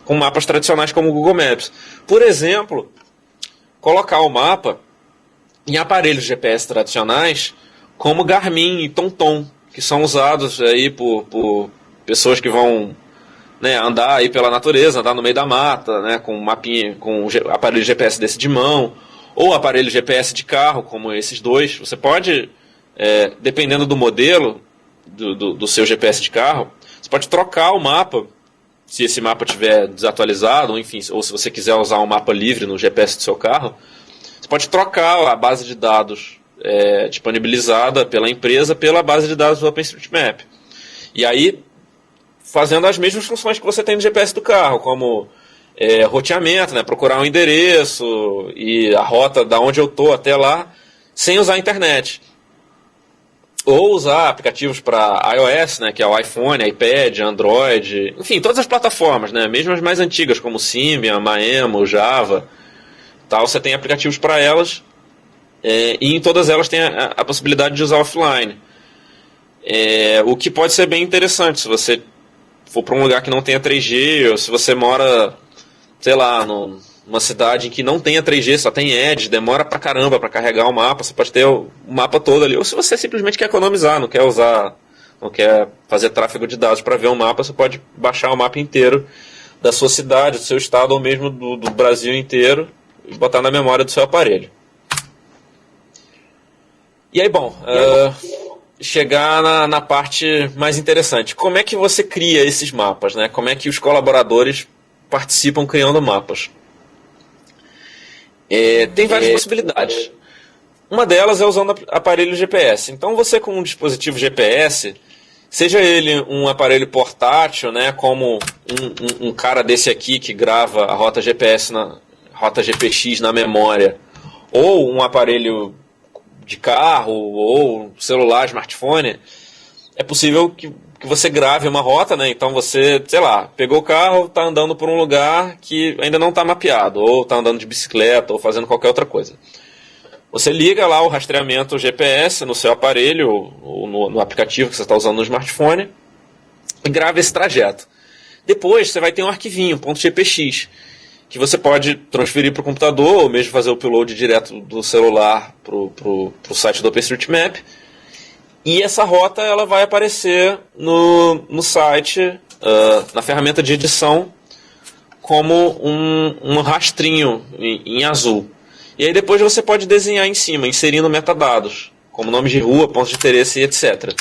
mapas tradicionais como o Google Maps. Por exemplo, colocar o mapa em aparelhos GPS tradicionais como Garmin e TomTom, que são usados aí por pessoas que vão, né, andar aí pela natureza, andar no meio da mata, né, com mapinha, com aparelho GPS desse de mão, ou aparelho GPS de carro, como esses dois. Você pode, dependendo do modelo, do seu GPS de carro, você pode trocar o mapa, se esse mapa estiver desatualizado, ou, enfim, ou se você quiser usar um mapa livre no GPS do seu carro, você pode trocar a base de dados disponibilizada pela empresa pela base de dados do OpenStreetMap. E aí, fazendo as mesmas funções que você tem no GPS do carro, como roteamento, né, procurar um endereço e a rota da onde eu estou até lá, sem usar a internet. Ou usar aplicativos para iOS, né, que é o iPhone, iPad, Android, enfim, todas as plataformas, né, mesmo as mais antigas, como Symbian, Maemo, Java, tal, você tem aplicativos para elas, e em todas elas tem a possibilidade de usar offline. O que pode ser bem interessante se você for para um lugar que não tenha 3G, ou se você mora, sei lá, numa cidade em que não tenha 3G, só tem Edge, demora pra caramba para carregar o mapa, você pode ter o mapa todo ali. Ou se você simplesmente quer economizar, não quer fazer tráfego de dados para ver o mapa, você pode baixar o mapa inteiro da sua cidade, do seu estado, ou mesmo do Brasil inteiro, e botar na memória do seu aparelho. E aí, bom, chegar na parte mais interessante. Como é que você cria esses mapas, né? Como é que os colaboradores participam criando mapas? Tem várias possibilidades. Uma delas é usando aparelho GPS. Então você, com um dispositivo GPS, seja ele um aparelho portátil, né, como um cara desse aqui que grava a rota GPS, rota GPX na memória, ou um aparelho de carro, ou celular, smartphone, é possível que você grave uma rota, né? Então você, sei lá, pegou o carro, está andando por um lugar que ainda não está mapeado, ou está andando de bicicleta, ou fazendo qualquer outra coisa. Você liga lá o rastreamento GPS no seu aparelho, ou no aplicativo que você está usando no smartphone, e grava esse trajeto. Depois você vai ter um arquivinho, .gpx, que você pode transferir para o computador, ou mesmo fazer o upload direto do celular para o site do OpenStreetMap. E essa rota ela vai aparecer no site, na ferramenta de edição, como um rastrinho em azul. E aí depois você pode desenhar em cima, inserindo metadados, como nomes de rua, pontos de interesse, etc.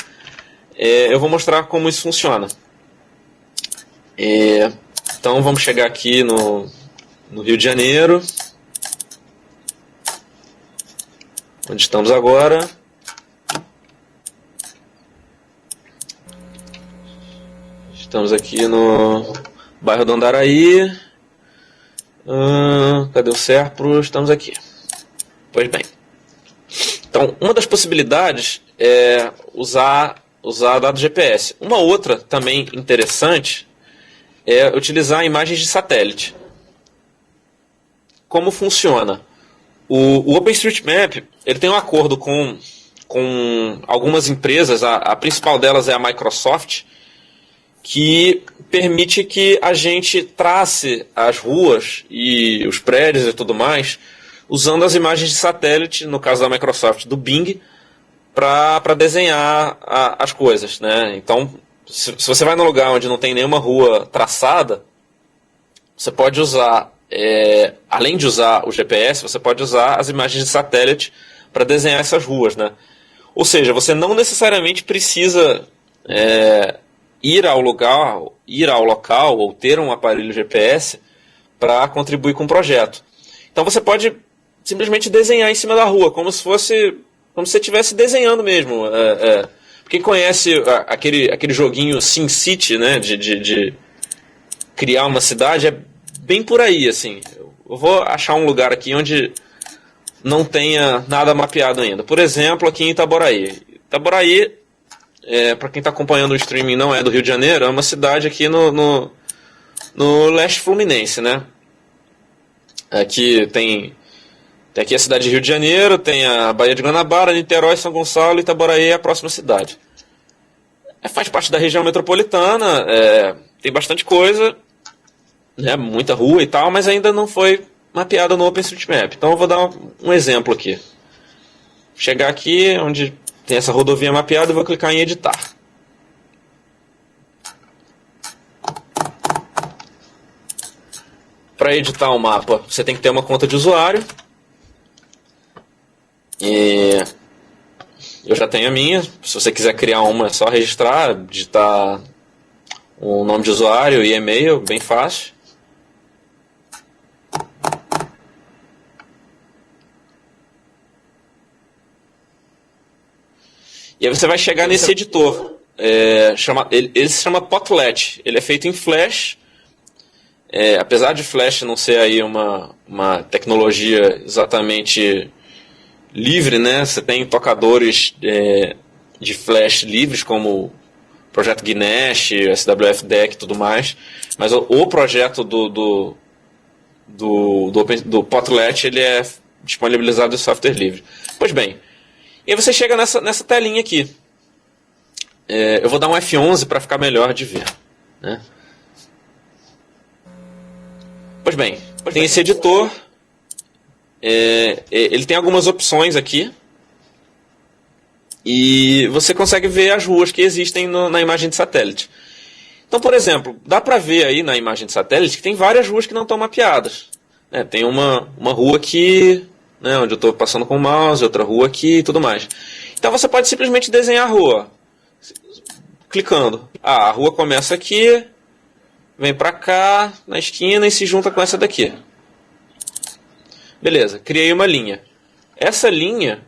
Eu vou mostrar como isso funciona. Então vamos chegar aqui no Rio de Janeiro, onde estamos agora. Estamos aqui no bairro do Andaraí. Cadê o Serpro? Estamos aqui. Pois bem. Então, uma das possibilidades é usar dados GPS. Uma outra também interessante é utilizar imagens de satélite. Como funciona? O OpenStreetMap ele tem um acordo com algumas empresas, a principal delas é a Microsoft, que permite que a gente trace as ruas e os prédios e tudo mais usando as imagens de satélite, no caso da Microsoft, do Bing, para desenhar as coisas, né? Então, se você vai num lugar onde não tem nenhuma rua traçada, você pode usar, além de usar o GPS, você pode usar as imagens de satélite para desenhar essas ruas, né? Ou seja, você não necessariamente precisa ir ao local ou ter um aparelho GPS para contribuir com o projeto. Então você pode simplesmente desenhar em cima da rua, como se você estivesse desenhando mesmo. Quem conhece aquele joguinho SimCity, né, de criar uma cidade, é bem por aí, assim. Eu vou achar um lugar aqui onde não tenha nada mapeado ainda. Por exemplo, aqui em Itaboraí. Itaboraí, para quem está acompanhando o streaming, não é do Rio de Janeiro, é uma cidade aqui no leste fluminense, né? Aqui tem aqui a cidade de Rio de Janeiro, tem a Baía de Guanabara, Niterói, São Gonçalo e Itaboraí é a próxima cidade. Faz parte da região metropolitana, tem bastante coisa, né, muita rua e tal, mas ainda não foi mapeada no OpenStreetMap. Então eu vou dar um exemplo aqui. Chegar aqui onde tem essa rodovia mapeada e vou clicar em editar. Para editar um mapa, você tem que ter uma conta de usuário. Eu já tenho a minha. Se você quiser criar uma, é só registrar, digitar o nome de usuário e e-mail, bem fácil. E aí você vai chegar nesse editor. Ele se chama Potlet. Ele é feito em Flash. Apesar de Flash não ser aí uma tecnologia exatamente livre, né? Você tem tocadores de Flash livres, como o projeto Ganesh, SWF Deck e tudo mais. Mas o projeto do Potlet, ele é disponibilizado em software livre. Pois bem, e aí você chega nessa telinha aqui. Eu vou dar um F11 para ficar melhor de ver, né? Pois bem, tem esse editor. Ele tem algumas opções aqui. E você consegue ver as ruas que existem na imagem de satélite. Então, por exemplo, dá para ver aí na imagem de satélite que tem várias ruas que não estão mapeadas. Tem uma rua aqui, né, onde eu estou passando com o mouse, outra rua aqui e tudo mais. Então você pode simplesmente desenhar a rua, clicando. A rua começa aqui, vem para cá, na esquina e se junta com essa daqui. Beleza, criei uma linha. Essa linha...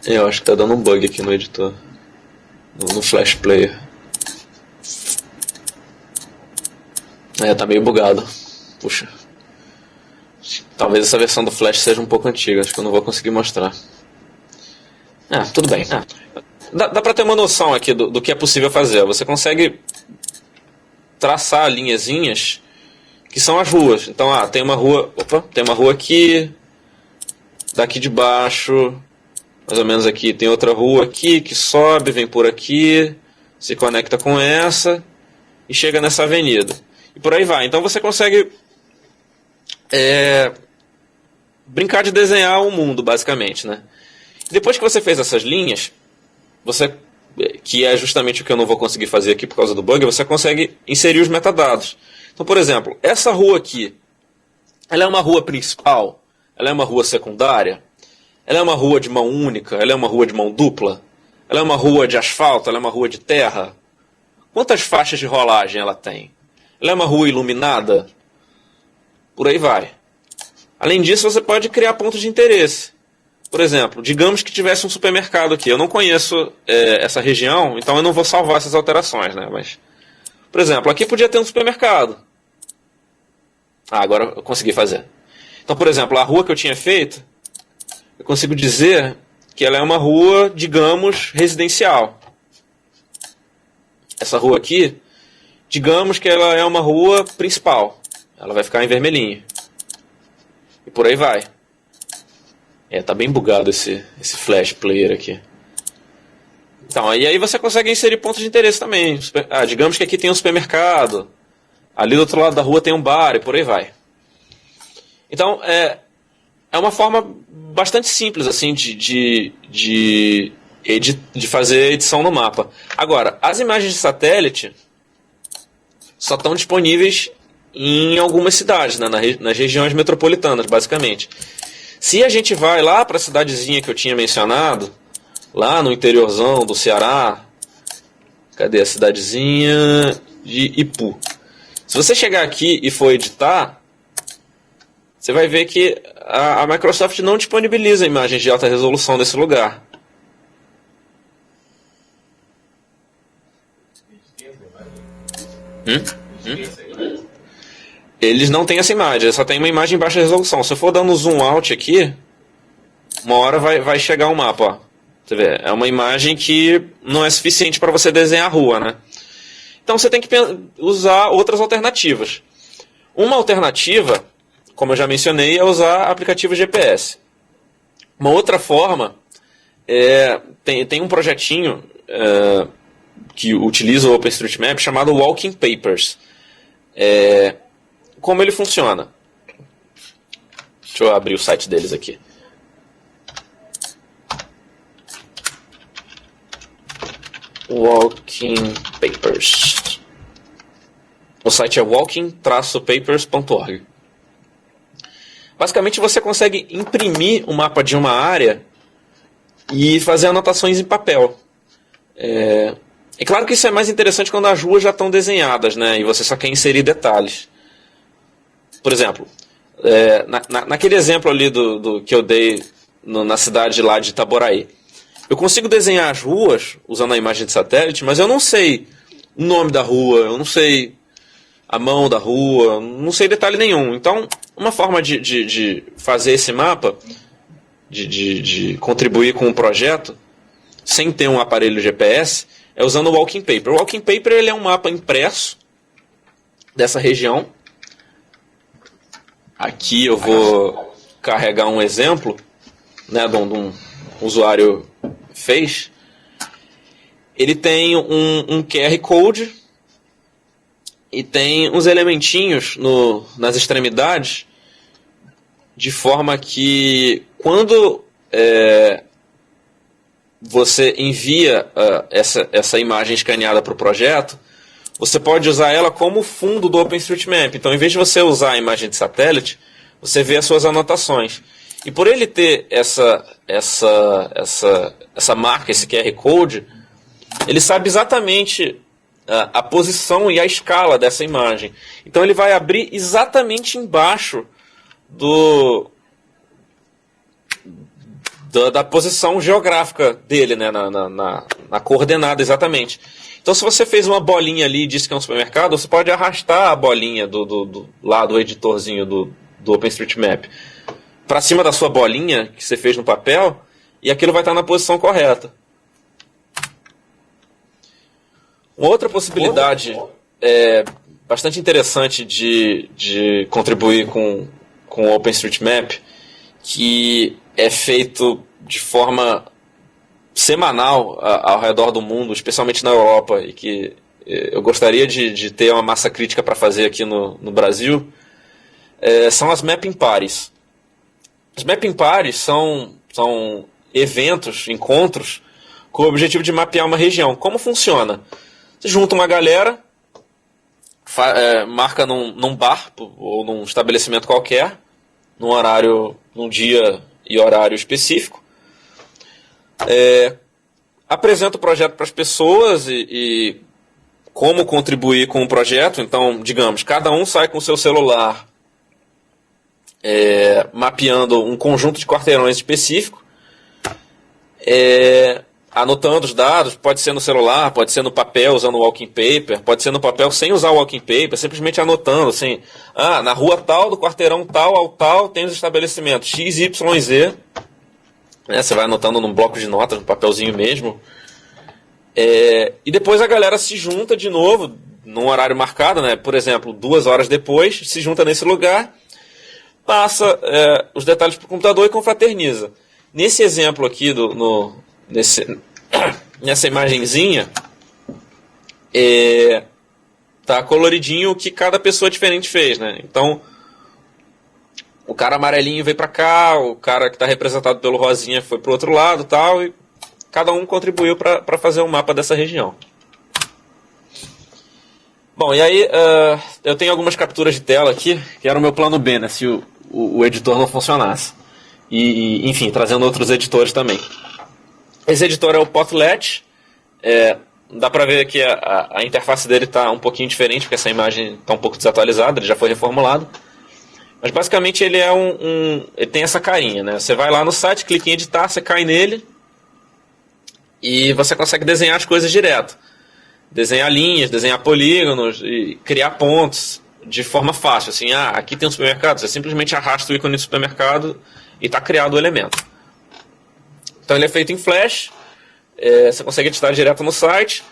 Eu acho que tá dando um bug aqui no editor. No Flash Player. Tá meio bugado. Puxa. Talvez essa versão do Flash seja um pouco antiga. Acho que eu não vou conseguir mostrar. Tudo bem. Dá pra ter uma noção aqui do que é possível fazer. Você consegue traçar linhazinhas que são as ruas. Então, tem uma rua... tem uma rua aqui. Daqui de baixo... Mais ou menos aqui, tem outra rua aqui que sobe, vem por aqui, se conecta com essa e chega nessa avenida. E por aí vai. Então você consegue brincar de desenhar o mundo, basicamente, né? Depois que você fez essas linhas, que é justamente o que eu não vou conseguir fazer aqui por causa do bug, você consegue inserir os metadados. Então, por exemplo, essa rua aqui, ela é uma rua principal? Ela é uma rua secundária? Ela é uma rua de mão única? Ela é uma rua de mão dupla? Ela é uma rua de asfalto? Ela é uma rua de terra? Quantas faixas de rolagem ela tem? Ela é uma rua iluminada? Por aí vai. Além disso, você pode criar pontos de interesse. Por exemplo, digamos que tivesse um supermercado aqui. Eu não conheço essa região, então eu não vou salvar essas alterações, né? Mas, por exemplo, aqui podia ter um supermercado. Agora eu consegui fazer. Então, por exemplo, a rua que eu tinha feito, eu consigo dizer que ela é uma rua, digamos, residencial. Essa rua aqui, digamos que ela é uma rua principal. Ela vai ficar em vermelhinho. E por aí vai. Tá bem bugado esse Flash Player aqui. Então, e aí você consegue inserir pontos de interesse também. Digamos que aqui tem um supermercado. Ali do outro lado da rua tem um bar e por aí vai. Então, é uma forma bastante simples assim de fazer edição no mapa. Agora, as imagens de satélite só estão disponíveis em algumas cidades, né, nas regiões metropolitanas, basicamente. Se a gente vai lá para a cidadezinha que eu tinha mencionado, lá no interiorzão do Ceará, cadê a cidadezinha de Ipu? Se você chegar aqui e for editar, você vai ver que a Microsoft não disponibiliza imagens de alta resolução nesse lugar. Eles não têm essa imagem, só tem uma imagem em baixa resolução. Se eu for dando zoom out aqui, uma hora vai chegar um mapa. Ó. Você vê, é uma imagem que não é suficiente para você desenhar a rua, né? Então você tem que usar outras alternativas. Uma alternativa, como eu já mencionei, é usar aplicativo GPS. Uma outra forma, tem um projetinho que utiliza o OpenStreetMap chamado Walking Papers. Como ele funciona? Deixa eu abrir o site deles aqui. Walking Papers. O site é walking-papers.org. Basicamente você consegue imprimir o mapa de uma área e fazer anotações em papel. É claro que isso é mais interessante quando as ruas já estão desenhadas, né, e você só quer inserir detalhes. Por exemplo, naquele exemplo ali do que eu dei na cidade lá de Itaboraí, eu consigo desenhar as ruas usando a imagem de satélite, mas eu não sei o nome da rua, eu não sei a mão da rua, não sei detalhe nenhum. Então, uma forma de fazer esse mapa, de contribuir com o projeto, sem ter um aparelho GPS, é usando o Walking Paper. O Walking Paper ele é um mapa impresso dessa região. Aqui eu vou carregar um exemplo, né, de um usuário fez. Ele tem um QR Code e tem uns elementinhos nas extremidades, de forma que quando você envia essa imagem escaneada para o projeto, você pode usar ela como fundo do OpenStreetMap. Então, em vez de você usar a imagem de satélite, você vê as suas anotações. E por ele ter essa marca, esse QR Code, ele sabe exatamente a posição e a escala dessa imagem. Então ele vai abrir exatamente embaixo da posição geográfica dele, né, na coordenada exatamente. Então se você fez uma bolinha ali e disse que é um supermercado, você pode arrastar a bolinha lá do editorzinho do OpenStreetMap para cima da sua bolinha que você fez no papel, e aquilo vai estar na posição correta. Uma outra possibilidade bastante interessante de contribuir com o OpenStreetMap, que é feito de forma semanal ao redor do mundo, especialmente na Europa, e que eu gostaria de ter uma massa crítica para fazer aqui no Brasil, são as Mapping Parties. As Mapping Parties são eventos, encontros, com o objetivo de mapear uma região. Como funciona? Você junta uma galera, marca num bar ou num estabelecimento qualquer, num dia e horário específico, apresenta o projeto para as pessoas e como contribuir com o projeto. Então, digamos, cada um sai com o seu celular mapeando um conjunto de quarteirões específico, anotando os dados. Pode ser no celular, pode ser no papel usando o Walking Paper, pode ser no papel sem usar o Walking Paper, simplesmente anotando assim, na rua tal, do quarteirão tal ao tal, tem os estabelecimentos X, Y, Z. Você vai anotando num bloco de notas, no papelzinho mesmo. E depois a galera se junta de novo, num horário marcado, né? Por exemplo, 2 horas depois, se junta nesse lugar, passa os detalhes para o computador e confraterniza. Nesse exemplo aqui, nessa imagenzinha, tá coloridinho o que cada pessoa diferente fez, né? Então, o cara amarelinho veio para cá, o cara que está representado pelo rosinha foi para o outro lado, tal, e cada um contribuiu para fazer um mapa dessa região. Bom, e aí eu tenho algumas capturas de tela aqui, que era o meu plano B, né, se o editor não funcionasse. E enfim, trazendo outros editores também. Esse editor é o Potlet. Dá para ver que a interface dele está um pouquinho diferente, porque essa imagem está um pouco desatualizada, ele já foi reformulado. Mas basicamente ele ele tem essa carinha, né? Você vai lá no site, clica em editar, você cai nele e você consegue desenhar as coisas direto. Desenhar linhas, desenhar polígonos e criar pontos de forma fácil. Assim, aqui tem um supermercado, você simplesmente arrasta o ícone do supermercado e está criado o elemento. Então ele é feito em Flash, você consegue editar direto no site,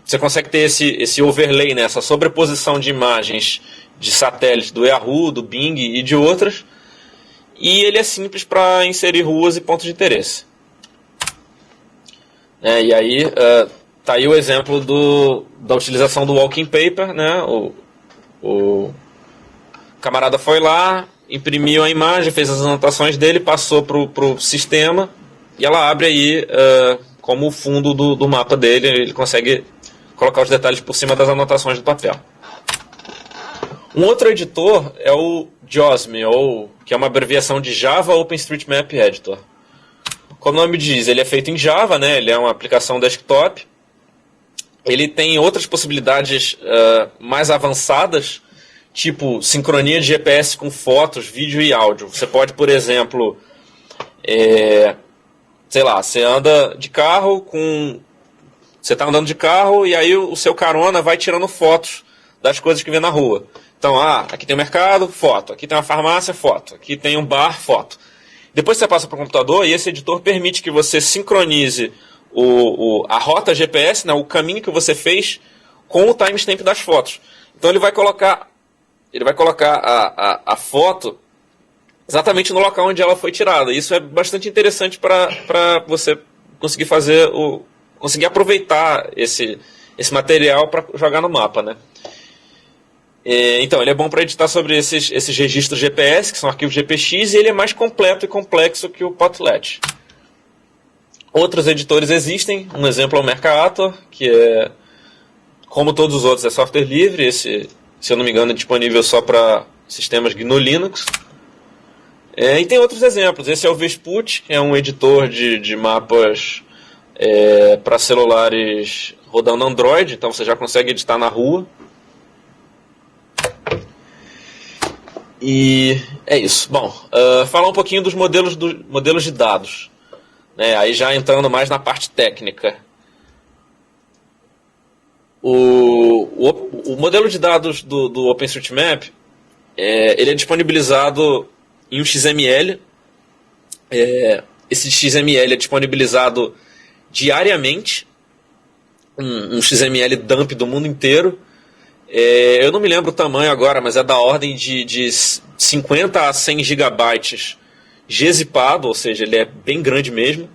você consegue ter esse overlay, né, essa sobreposição de imagens de satélite do Yahoo, do Bing e de outras, e ele é simples para inserir ruas e pontos de interesse. E aí tá aí o exemplo da utilização do Walking Paper, né? O camarada foi lá, imprimiu a imagem, fez as anotações dele, passou pro sistema, e ela abre aí como o fundo do mapa dele. Ele consegue colocar os detalhes por cima das anotações do papel. Um outro editor é o JOSM, que é uma abreviação de Java OpenStreetMap Editor. Como o nome diz, ele é feito em Java, né? Ele é uma aplicação desktop. Ele tem outras possibilidades mais avançadas, tipo sincronia de GPS com fotos, vídeo e áudio. Você pode, por exemplo, sei lá, você anda de carro você está andando de carro e aí o seu carona vai tirando fotos das coisas que vê na rua. Então, aqui tem um mercado, foto. Aqui tem uma farmácia, foto. Aqui tem um bar, foto. Depois você passa para o computador e esse editor permite que você sincronize a rota GPS, né, o caminho que você fez, com o timestamp das fotos. Então ele vai colocar a foto exatamente no local onde ela foi tirada. Isso é bastante interessante para você conseguir conseguir aproveitar esse material para jogar no mapa, né? Então, ele é bom para editar sobre esses registros GPS, que são arquivos GPX, e ele é mais completo e complexo que o Potlatch. Outros editores existem, um exemplo é o Mercator, que como todos os outros, é software livre. Esse, se eu não me engano, é disponível só para sistemas GNU Linux. E tem outros exemplos. Esse é o Vesput, que é um editor de mapas para celulares rodando Android, então você já consegue editar na rua. E é isso. Bom, falar um pouquinho dos modelos de dados. Aí já entrando mais na parte técnica. O modelo de dados do OpenStreetMap, ele é disponibilizado em um XML. Esse XML é disponibilizado diariamente, um XML dump do mundo inteiro. Eu não me lembro o tamanho agora, mas é da ordem de 50 a 100 gigabytes gzipado, ou seja, ele é bem grande mesmo,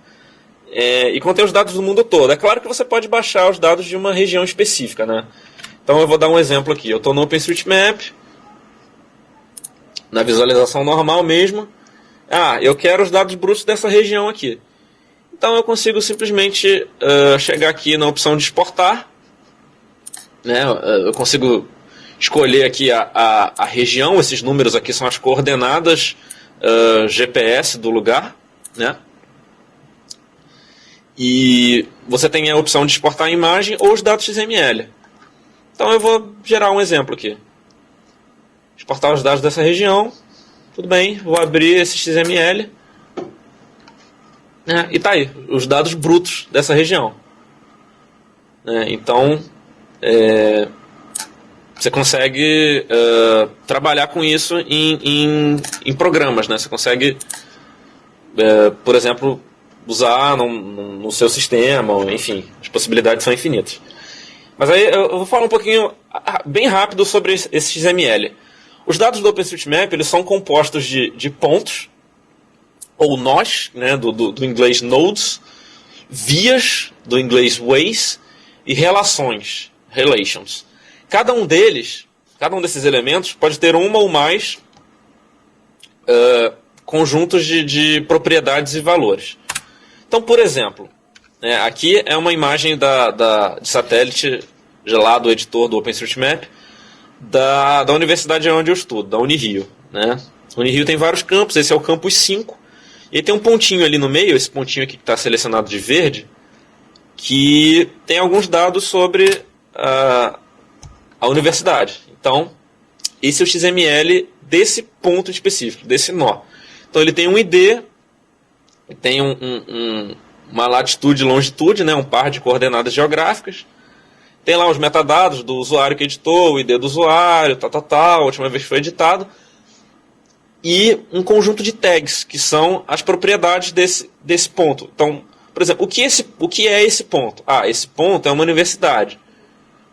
e contém os dados do mundo todo. É claro que você pode baixar os dados de uma região específica, né? Então eu vou dar um exemplo aqui. Eu estou no OpenStreetMap, na visualização normal mesmo. Eu quero os dados brutos dessa região aqui. Então eu consigo simplesmente chegar aqui na opção de exportar, né? Eu consigo escolher aqui a região. Esses números aqui são as coordenadas GPS do lugar, né? E você tem a opção de exportar a imagem ou os dados XML. Então eu vou gerar um exemplo aqui. Exportar os dados dessa região. Tudo bem, vou abrir esse XML. E tá aí, os dados brutos dessa região. Então, você consegue trabalhar com isso em programas, né? Você consegue, por exemplo, usar no seu sistema, enfim, as possibilidades são infinitas. Mas aí eu vou falar um pouquinho, bem rápido, sobre esse XML. Os dados do OpenStreetMap, eles são compostos de pontos, ou nós, né, do inglês nodes, vias, do inglês ways, e relações, relations. Cada um desses elementos pode ter uma ou mais conjuntos de propriedades e valores. Então, por exemplo, aqui é uma imagem de satélite lá do editor do OpenStreetMap da universidade onde eu estudo, da Unirio, né? A Unirio tem vários campos, esse é o campus 5, e tem um pontinho ali no meio, esse pontinho aqui que está selecionado de verde, que tem alguns dados sobre a universidade. Então, esse é o XML desse ponto específico, desse nó. Então, ele tem um ID, tem uma latitude e longitude, né, um par de coordenadas geográficas. Tem lá os metadados do usuário que editou, o ID do usuário, a última vez que foi editado. E um conjunto de tags, que são as propriedades desse ponto. Então, por exemplo, o que é esse ponto? Esse ponto é uma universidade.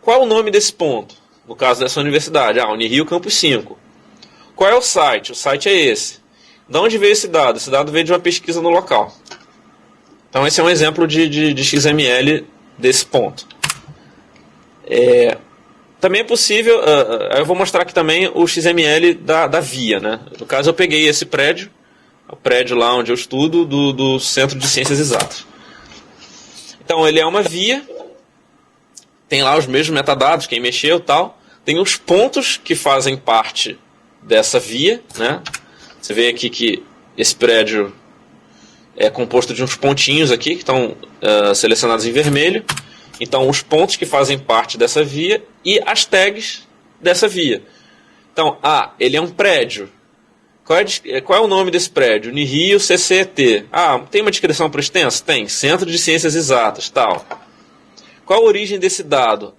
Qual é o nome desse ponto? No caso dessa universidade, Unirio Campus 5. Qual é o site? O site é esse. De onde veio esse dado? Esse dado veio de uma pesquisa no local. Então esse é um exemplo de XML desse ponto. Também é possível, eu vou mostrar aqui também o XML da via, né? No caso eu peguei esse prédio, o prédio lá onde eu estudo, do Centro de Ciências Exatas. Então ele é uma via, tem lá os mesmos metadados, quem mexeu e tal. Tem os pontos que fazem parte dessa via, né? Você vê aqui que esse prédio é composto de uns pontinhos aqui, que estão selecionados em vermelho. Então, os pontos que fazem parte dessa via e as tags dessa via. Então, ele é um prédio. Qual é o nome desse prédio? Unirio CCET. Tem uma descrição para extenso? Tem. Centro de Ciências Exatas, tal. Qual a origem desse dado?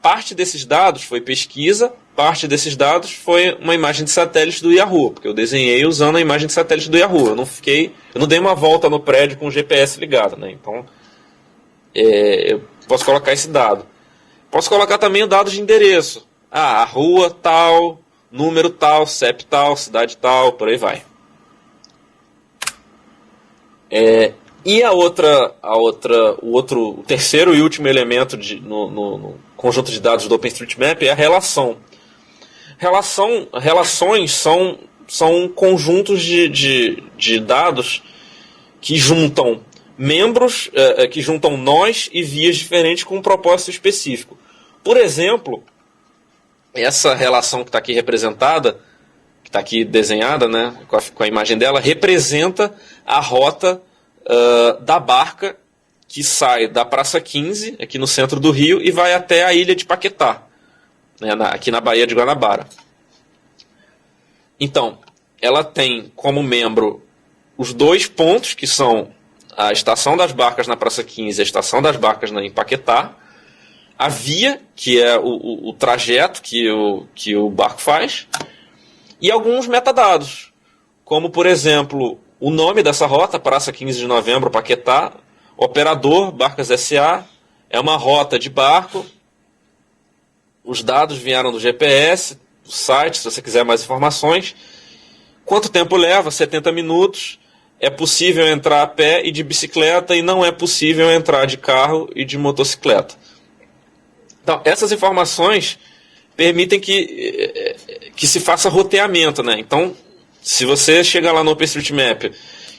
Parte desses dados foi pesquisa, parte desses dados foi uma imagem de satélite do Yahoo, porque eu desenhei usando a imagem de satélite do Yahoo. Eu não dei uma volta no prédio com o GPS ligado, né? Então, eu posso colocar esse dado. Posso colocar também o dado de endereço. A rua tal, número tal, CEP tal, cidade tal, por aí vai. E o terceiro e último elemento no conjunto de dados do OpenStreetMap é a relação. Relações são conjuntos de dados que juntam membros, que juntam nós e vias diferentes com um propósito específico. Por exemplo, essa relação que está aqui representada, que está aqui desenhada, né, com a imagem dela, representa a rota da barca que sai da Praça 15, aqui no centro do Rio, e vai até a ilha de Paquetá, né, aqui na Baía de Guanabara. Então, ela tem como membro os dois pontos, que são a estação das barcas na Praça 15 e a estação das barcas em Paquetá, a via, que é o trajeto que o barco faz, e alguns metadados, como, por exemplo, o nome dessa rota, Praça 15 de Novembro, Paquetá, operador, Barcas SA, é uma rota de barco, os dados vieram do GPS, do site, se você quiser mais informações. Quanto tempo leva? 70 minutos. É possível entrar a pé e de bicicleta e não é possível entrar de carro e de motocicleta. Então, essas informações permitem que se faça roteamento, né? Então, se você chega lá no OpenStreetMap,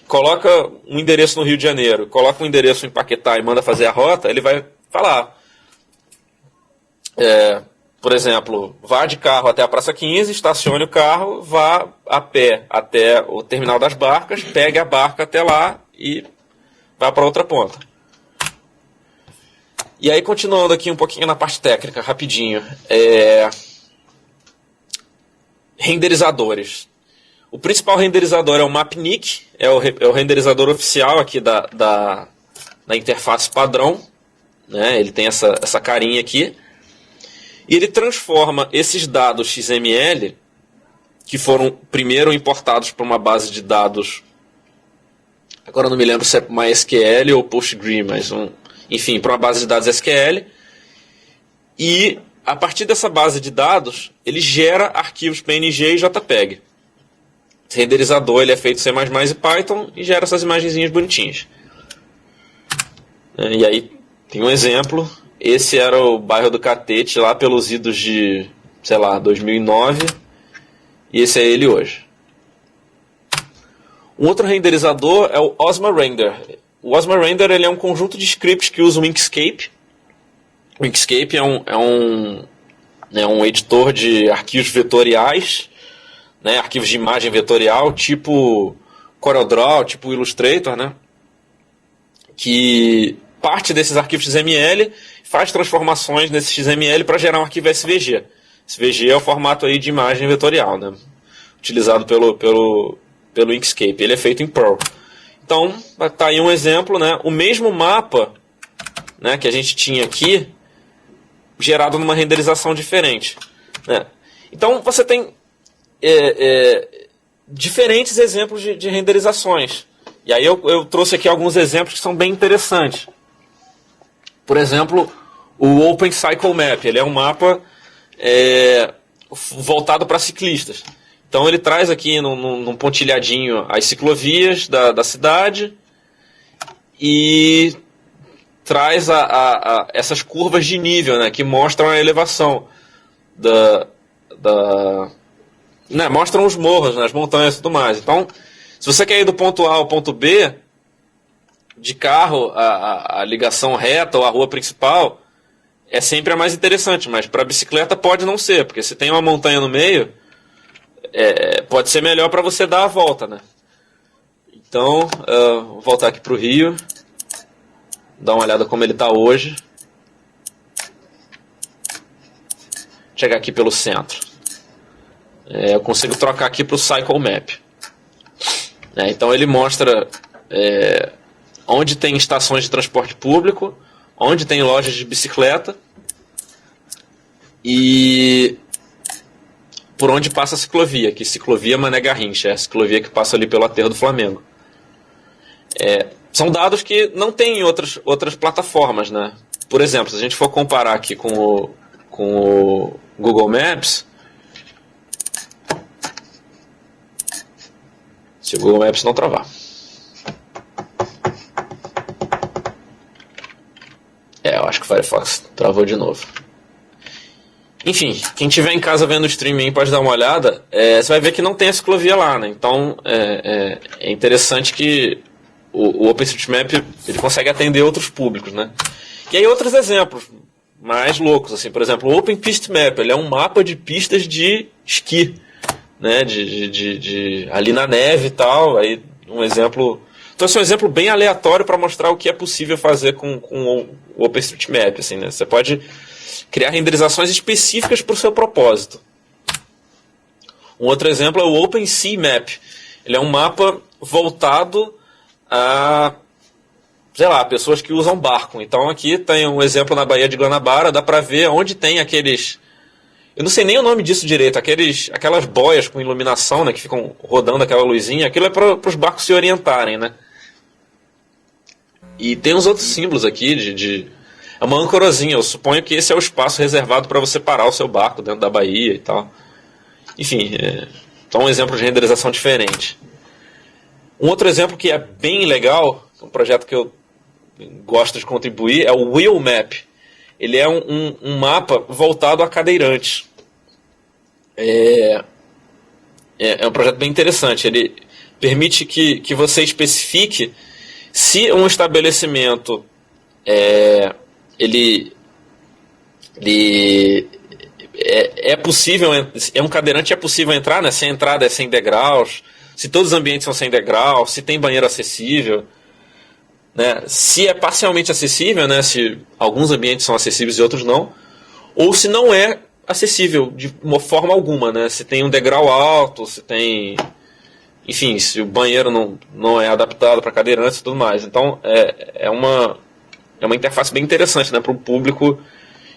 coloca um endereço no Rio de Janeiro, coloca um endereço em Paquetá e manda fazer a rota, ele vai falar, por exemplo, vá de carro até a Praça 15, estacione o carro, vá a pé até o terminal das barcas, pegue a barca até lá e vá para outra ponta. E aí, continuando aqui um pouquinho na parte técnica, rapidinho. Renderizadores. O principal renderizador é o Mapnik, é o renderizador oficial aqui da interface padrão, né? Ele tem essa carinha aqui. E ele transforma esses dados XML, que foram primeiro importados para uma base de dados, agora eu não me lembro se é MySQL ou PostgreSQL, mas enfim, para uma base de dados SQL, e a partir dessa base de dados, ele gera arquivos PNG e JPEG. Esse renderizador ele é feito em C++ e Python e gera essas imagenzinhas bonitinhas. E aí tem um exemplo. Esse era o bairro do Catete, lá pelos idos de, 2009, e esse é ele hoje. Um outro renderizador é o Osmo Render. O Osmo Render ele é um conjunto de scripts que usa o Inkscape. O Inkscape é um editor de arquivos vetoriais, né, arquivos de imagem vetorial, tipo CorelDRAW, tipo Illustrator, né, que parte desses arquivos XML faz transformações nesse XML para gerar um arquivo SVG. SVG é o formato aí de imagem vetorial, né, utilizado pelo Inkscape. Ele é feito em Perl. Então, está aí um exemplo, né, o mesmo mapa, né, que a gente tinha aqui, gerado numa renderização diferente, né. Então, você tem diferentes exemplos de renderizações. E aí eu trouxe aqui alguns exemplos que são bem interessantes. Por exemplo, o OpenCycleMap. Ele é um mapa voltado para ciclistas. Então ele traz aqui num pontilhadinho as ciclovias da cidade e traz essas curvas de nível, né, que mostram a elevação mostram os morros, né, as montanhas e tudo mais. Então, se você quer ir do ponto A ao ponto B, de carro, a ligação reta ou a rua principal, é sempre a mais interessante, mas para bicicleta pode não ser, porque se tem uma montanha no meio, pode ser melhor para você dar a volta, né? Então, vou voltar aqui para o Rio, dar uma olhada como ele está hoje. Chegar aqui pelo centro. Eu consigo trocar aqui para o Cycle Map. Então ele mostra onde tem estações de transporte público, onde tem lojas de bicicleta e por onde passa a ciclovia, que ciclovia Mané Garrincha, é a ciclovia que passa ali pelo aterro do Flamengo. São dados que não tem em outras plataformas, né? Por exemplo, se a gente for comparar aqui com o Google Maps, se o Google Maps não travar. Eu acho que o Firefox travou de novo. Enfim, quem estiver em casa vendo o streaming pode dar uma olhada. Você vai ver que não tem a ciclovia lá, né? Então é interessante que o OpenStreetMap ele consegue atender outros públicos, né? E aí outros exemplos mais loucos, assim, por exemplo, o OpenPistMap, ele é um mapa de pistas de esqui, né? Ali na neve e tal. Aí um exemplo. Então esse é um exemplo bem aleatório para mostrar o que é possível fazer com o OpenStreetMap, assim, né? Você pode criar renderizações específicas para o seu propósito. Um outro exemplo é o OpenSeaMap. Ele é um mapa voltado a, sei lá, pessoas que usam barco. Então aqui tem um exemplo na Baía de Guanabara, dá para ver onde tem aqueles... Eu não sei nem o nome disso direito, aquelas boias com iluminação, né, que ficam rodando aquela luzinha. Aquilo é para os barcos se orientarem, né? E tem uns outros símbolos aqui é uma ancorazinha. Eu suponho que esse é o espaço reservado para você parar o seu barco dentro da baía e tal. Enfim, então um exemplo de renderização diferente. Um outro exemplo que é bem legal, um projeto que eu gosto de contribuir, é o Wheel Map. Ele é um mapa voltado a cadeirantes. É um projeto bem interessante. Ele permite que você especifique se um estabelecimento é possível, um cadeirante é possível entrar, né? Se a entrada é sem degraus, se todos os ambientes são sem degraus, se tem banheiro acessível, né? Se é parcialmente acessível, né? Se alguns ambientes são acessíveis e outros não, ou se não é acessível de uma forma alguma, né? Se tem um degrau alto, se tem... Enfim, se o banheiro não é adaptado para cadeirantes e tudo mais. Então, é uma interface bem interessante, né, para um público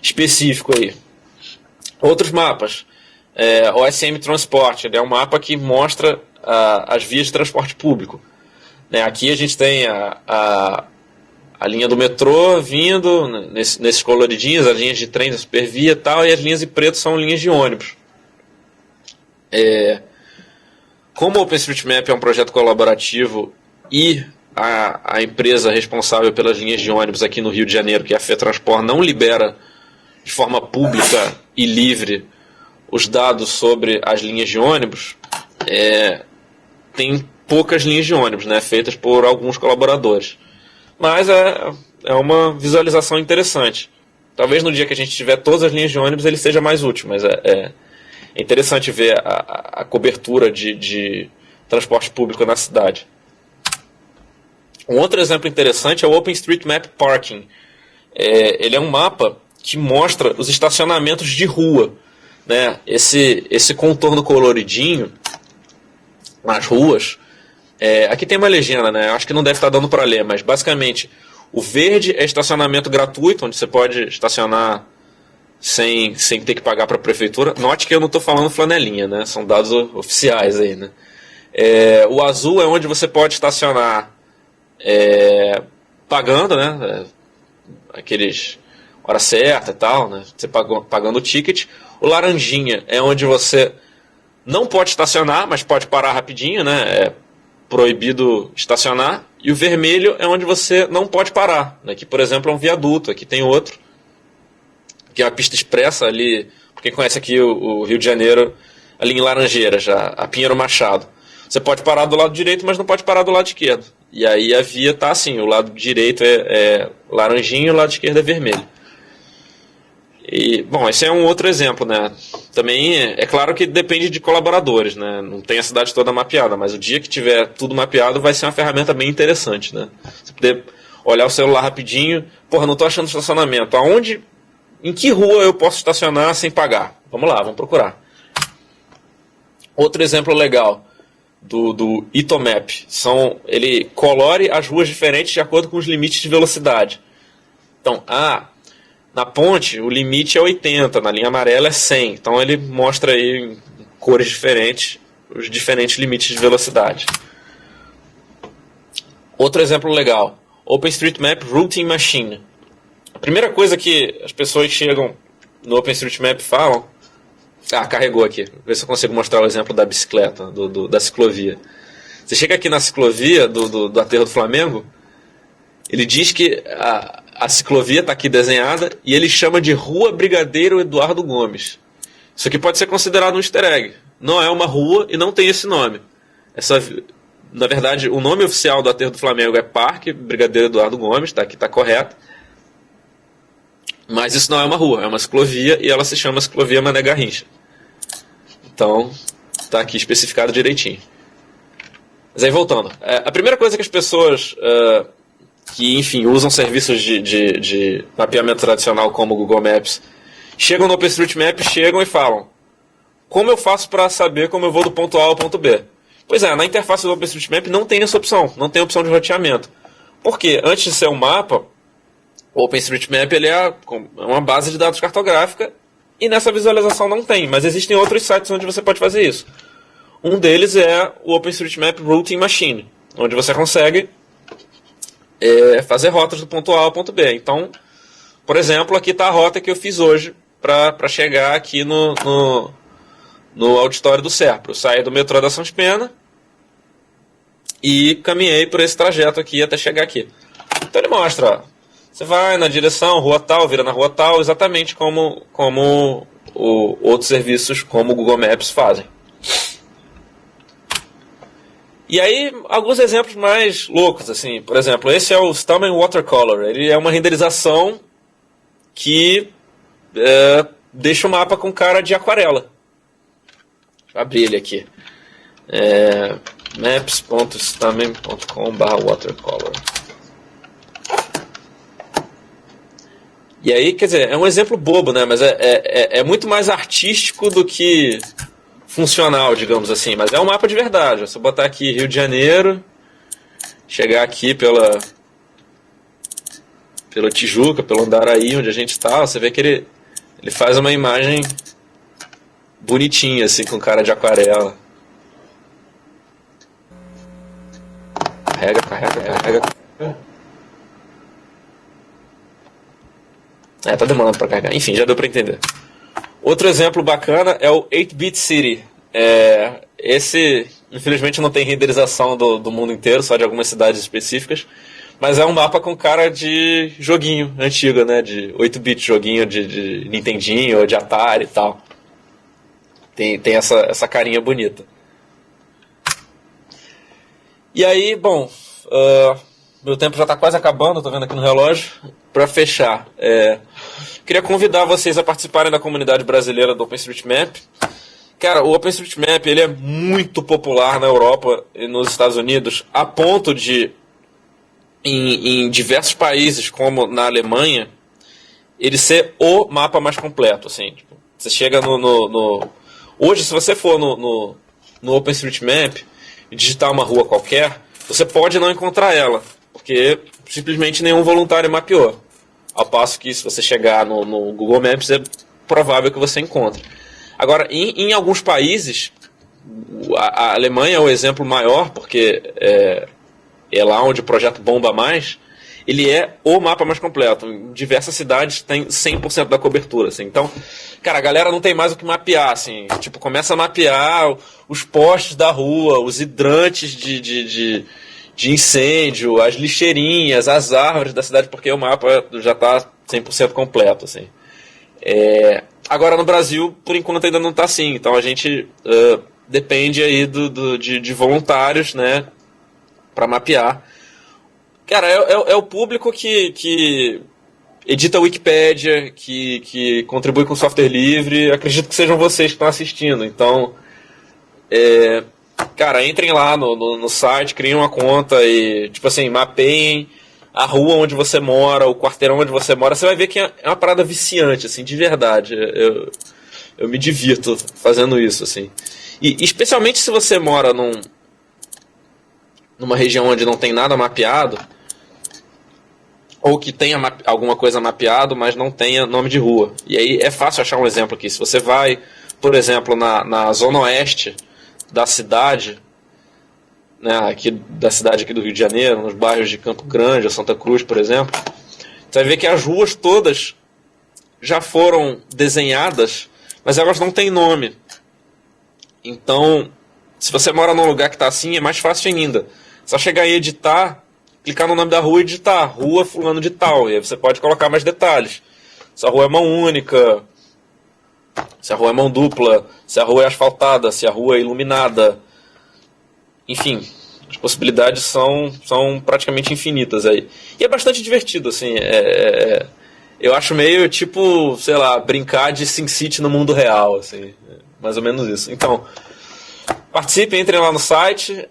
específico aí. Outros mapas. O SM Transport, ele é um mapa que mostra as vias de transporte público. Né, aqui a gente tem a linha do metrô vindo, nesses coloridinhos, as linhas de trem da Supervia e tal, e as linhas em preto são linhas de ônibus. Como o OpenStreetMap é um projeto colaborativo e a empresa responsável pelas linhas de ônibus aqui no Rio de Janeiro, que é a FETransport, não libera de forma pública e livre os dados sobre as linhas de ônibus, tem poucas linhas de ônibus, né, feitas por alguns colaboradores. Mas é uma visualização interessante. Talvez no dia que a gente tiver todas as linhas de ônibus ele seja mais útil, mas é interessante ver a cobertura de transporte público na cidade. Um outro exemplo interessante é o OpenStreetMap Parking. Ele é um mapa que mostra os estacionamentos de rua, né? Esse contorno coloridinho nas ruas. Aqui tem uma legenda, né? Acho que não deve estar dando para ler, mas basicamente o verde é estacionamento gratuito, onde você pode estacionar sem ter que pagar para a prefeitura. Note que eu não estou falando flanelinha, né? São dados oficiais aí, né? O azul é onde você pode estacionar pagando, né? Aqueles hora certa e tal, né? Você pagando o ticket. O laranjinha é onde você não pode estacionar, mas pode parar rapidinho, né? É proibido estacionar. E o vermelho é onde você não pode parar. Aqui, por exemplo, é um viaduto. Aqui tem outro, que é uma pista expressa ali. Pra quem conhece aqui o Rio de Janeiro, ali em Laranjeiras, já, a Pinheiro Machado. Você pode parar do lado direito, mas não pode parar do lado esquerdo. E aí a via tá assim, o lado direito é laranjinho e o lado esquerdo é vermelho. Bom, esse é um outro exemplo, né? Também é claro que depende de colaboradores, né? Não tem a cidade toda mapeada, mas o dia que tiver tudo mapeado vai ser uma ferramenta bem interessante, né? Você poder olhar o celular rapidinho, porra, não tô achando estacionamento. Em que rua eu posso estacionar sem pagar? Vamos lá, vamos procurar. Outro exemplo legal do Itomap ele colore as ruas diferentes de acordo com os limites de velocidade. Então, na ponte o limite é 80, na linha amarela é 100. Então ele mostra aí em cores diferentes os diferentes limites de velocidade. Outro exemplo legal, OpenStreetMap Routing Machine. A primeira coisa que as pessoas que chegam no OpenStreetMap falam... carregou aqui. Vou ver se eu consigo mostrar o exemplo da bicicleta, da ciclovia. Você chega aqui na ciclovia do Aterro do Flamengo, ele diz que a ciclovia está aqui desenhada e ele chama de Rua Brigadeiro Eduardo Gomes. Isso aqui pode ser considerado um easter egg. Não é uma rua e não tem esse nome. Na verdade, o nome oficial do Aterro do Flamengo é Parque Brigadeiro Eduardo Gomes, tá aqui, está correto. Mas isso não é uma rua, é uma ciclovia e ela se chama Ciclovia Mané Garrincha. Então, está aqui especificado direitinho. Mas aí voltando. A primeira coisa que as pessoas que, enfim, usam serviços de mapeamento tradicional como o Google Maps chegam no OpenStreetMap, chegam e falam: como eu faço para saber como eu vou do ponto A ao ponto B? Pois é, na interface do OpenStreetMap não tem essa opção, não tem opção de roteamento. Por quê? Antes de ser um mapa, o OpenStreetMap ele é uma base de dados cartográfica e nessa visualização não tem, mas existem outros sites onde você pode fazer isso. Um deles é o OpenStreetMap Routing Machine, onde você consegue fazer rotas do ponto A ao ponto B. Então, por exemplo, aqui está a rota que eu fiz hoje para chegar aqui no auditório do Serpro. Eu saí do metrô da São Pena e caminhei por esse trajeto aqui até chegar aqui. Então ele mostra, você vai na direção, rua tal, vira na rua tal, exatamente como outros serviços como o Google Maps fazem. E aí, alguns exemplos mais loucos, assim, por exemplo, esse é o Stamen Watercolor. Ele é uma renderização que deixa o mapa com cara de aquarela. Deixa eu abrir ele aqui. maps.stamen.com/watercolor. E aí, quer dizer, é um exemplo bobo, né? Mas é muito mais artístico do que funcional, digamos assim. Mas é um mapa de verdade. Se eu botar aqui Rio de Janeiro, chegar aqui pela Tijuca, pelo Andaraí, onde a gente está, você vê que ele faz uma imagem bonitinha, assim, com cara de aquarela. Carrega. Tá demorando para carregar. Enfim, já deu para entender. Outro exemplo bacana é o 8-Bit City. Esse, infelizmente, não tem renderização do mundo inteiro, só de algumas cidades específicas. Mas é um mapa com cara de joguinho antigo, né? De 8-bit, joguinho de Nintendinho ou de Atari e tal. Tem essa carinha bonita. E aí, bom, meu tempo já está quase acabando, estou vendo aqui no relógio. Para fechar, queria convidar vocês a participarem da comunidade brasileira do OpenStreetMap. Cara, o OpenStreetMap ele é muito popular na Europa e nos Estados Unidos, a ponto de, em diversos países, como na Alemanha, ele ser o mapa mais completo. Assim, tipo, você chega hoje, se você for no OpenStreetMap e digitar uma rua qualquer, você pode não encontrar ela, porque simplesmente nenhum voluntário mapeou. Ao passo que, se você chegar no Google Maps, é provável que você encontre. Agora, em alguns países, a Alemanha é o exemplo maior, porque é lá onde o projeto bomba mais, ele é o mapa mais completo. Em diversas cidades tem 100% da cobertura. Assim. Então, cara, a galera não tem mais o que mapear. Assim. Tipo, começa a mapear os postes da rua, os hidrantes de incêndio, as lixeirinhas, as árvores da cidade, porque o mapa já está 100% completo. Assim. Agora, no Brasil, por enquanto, ainda não está assim. Então, a gente depende aí de voluntários, né, para mapear. Cara, é o público que edita a Wikipédia, que contribui com software livre. Acredito que sejam vocês que estão assistindo. Então, cara, entrem lá no site, criem uma conta e, tipo assim, mapeiem a rua onde você mora, o quarteirão onde você mora. Você vai ver que é uma parada viciante, assim, de verdade. Eu me divirto fazendo isso, assim. E especialmente se você mora numa região onde não tem nada mapeado, ou que tenha alguma coisa mapeado, mas não tenha nome de rua. E aí é fácil achar um exemplo aqui. Se você vai, por exemplo, na zona oeste da cidade, né, da cidade aqui do Rio de Janeiro, nos bairros de Campo Grande ou Santa Cruz, por exemplo, você vai ver que as ruas todas já foram desenhadas, mas elas não têm nome. Então, se você mora num lugar que está assim, é mais fácil ainda. Só chegar e editar, clicar no nome da rua e digitar Rua Fulano de Tal. E aí você pode colocar mais detalhes. Se a rua é mão única, se a rua é mão dupla, se a rua é asfaltada, se a rua é iluminada. Enfim, as possibilidades são praticamente infinitas aí. E é bastante divertido, assim. Eu acho meio tipo, sei lá, brincar de SimCity no mundo real, assim. Mais ou menos isso. Então, participem, entrem lá no site.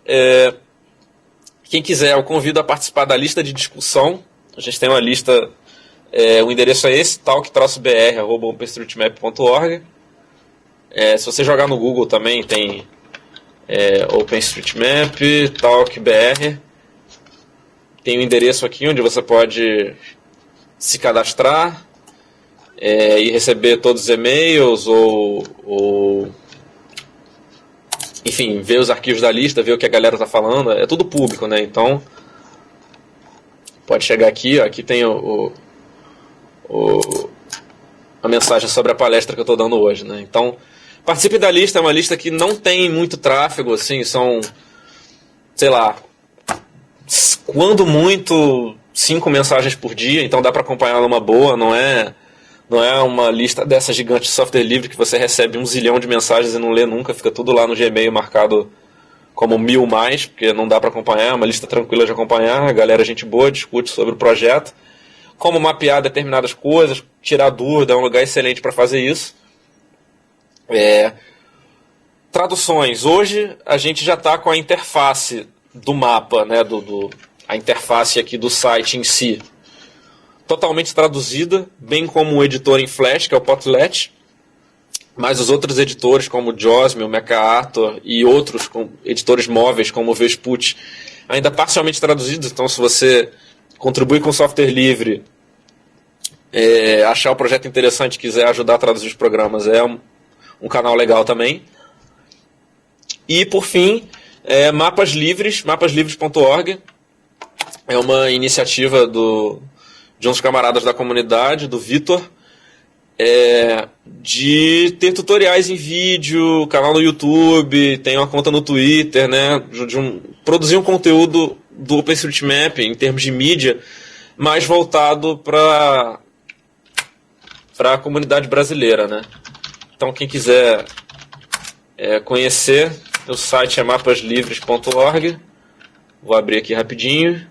Quem quiser, eu convido a participar da lista de discussão. A gente tem uma lista, o endereço é esse, talk-br@openstreetmap.org. Se você jogar no Google também, tem OpenStreetMap, talk.br. Tem o endereço aqui onde você pode se cadastrar e receber todos os e-mails ou enfim, ver os arquivos da lista, ver o que a galera está falando. É tudo público, né? Então pode chegar aqui, ó, aqui tem a mensagem sobre a palestra que eu estou dando hoje, né? Então participe da lista. É uma lista que não tem muito tráfego, assim, são, sei lá, quando muito 5 mensagens por dia, então dá para acompanhar numa boa. Não é uma lista dessa gigante de software livre que você recebe 1 zilhão de mensagens e não lê nunca, fica tudo lá no Gmail marcado como 1000 mais, porque não dá para acompanhar. É uma lista tranquila de acompanhar, a galera é gente boa, discute sobre o projeto, como mapear determinadas coisas, tirar dúvida, é um lugar excelente para fazer isso. Traduções. Hoje a gente já está com a interface do mapa, né, a interface aqui do site em si, totalmente traduzida, bem como o editor em Flash, que é o Potlet, mas os outros editores, como o JOSM, o MacArthur e outros editores móveis, como o Vespucci, ainda parcialmente traduzidos. Então, se você contribui com software livre, achar o projeto interessante, quiser ajudar a traduzir os programas, é um canal legal também. E, por fim, Mapas Livres, mapaslivres.org, é uma iniciativa de uns camaradas da comunidade, do Vitor, de ter tutoriais em vídeo, canal no YouTube, tem uma conta no Twitter, né, produzir um conteúdo do OpenStreetMap em termos de mídia, mais voltado para a comunidade brasileira, né. Então, quem quiser conhecer, o site é mapaslivres.org. Vou abrir aqui rapidinho.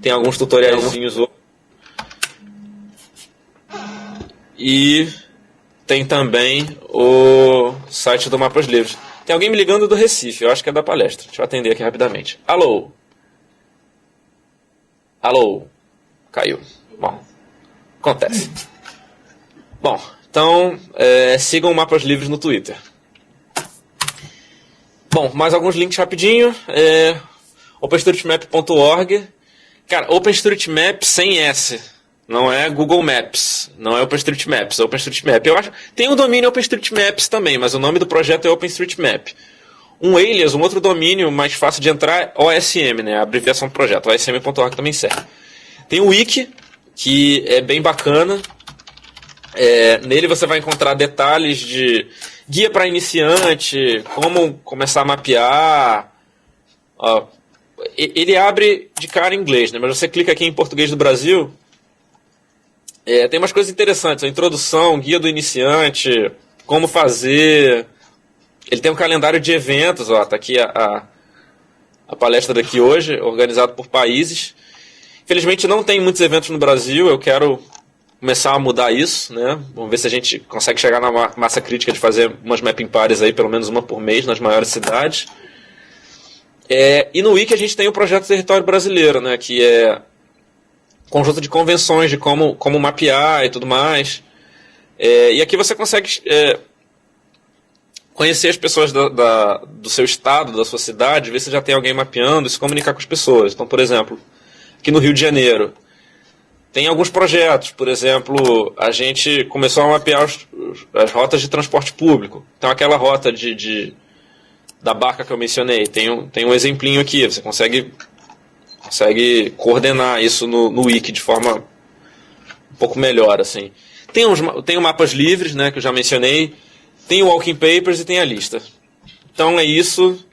Tem alguns tutoriaizinhos. E tem também o site do Mapas Livres. Tem alguém me ligando do Recife, eu acho que é da palestra. Deixa eu atender aqui rapidamente. Alô? Alô? Caiu. Bom, acontece. Bom, então sigam o Mapas Livres no Twitter. Bom, mais alguns links rapidinho. OpenStreetMap.org. Cara, OpenStreetMap sem S. Não é Google Maps. Não é OpenStreetMaps. É OpenStreetMap. Eu acho. Tem um domínio OpenStreetMaps também, mas o nome do projeto é OpenStreetMap. Um alias, um outro domínio mais fácil de entrar é OSM, né? A abreviação do projeto. OSM.org também serve. Tem o Wiki, que é bem bacana. Nele você vai encontrar detalhes de guia para iniciante, como começar a mapear. Ele abre de cara em inglês, né? Mas você clica aqui em português do Brasil, tem umas coisas interessantes. A introdução, guia do iniciante, como fazer. Ele tem um calendário de eventos, tá aqui a palestra daqui hoje, organizado por países. Infelizmente não tem muitos eventos no Brasil, eu quero começar a mudar isso, né? Vamos ver se a gente consegue chegar na massa crítica de fazer umas mapping parties aí, pelo menos uma por mês, nas maiores cidades. E no Wiki a gente tem o projeto Território Brasileiro, né? Que é conjunto de convenções de como mapear e tudo mais. E aqui você consegue conhecer as pessoas do seu estado, da sua cidade, ver se já tem alguém mapeando e se comunicar com as pessoas. Então, por exemplo, aqui no Rio de Janeiro, tem alguns projetos. Por exemplo, a gente começou a mapear as rotas de transporte público. Então, aquela rota da barca que eu mencionei, tem um exemplinho aqui. Você consegue coordenar isso no Wiki de forma um pouco melhor, assim. Tem mapas livres, né, que eu já mencionei. Tem o Walking Papers e tem a lista. Então é isso.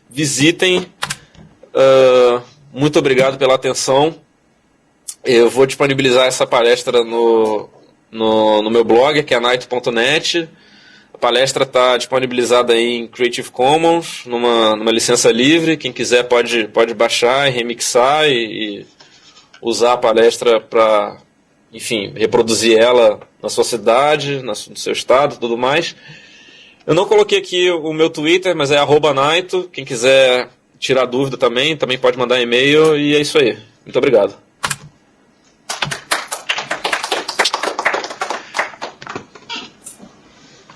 Visitem. Muito obrigado pela atenção. Eu vou disponibilizar essa palestra no meu blog, que é night.net. A palestra está disponibilizada em Creative Commons, numa licença livre. Quem quiser pode baixar e remixar e usar a palestra para, enfim, reproduzir ela na sua cidade, no seu estado e tudo mais. Eu não coloquei aqui o meu Twitter, mas é @Naito. Quem quiser tirar dúvida também pode mandar e-mail, e é isso aí. Muito obrigado.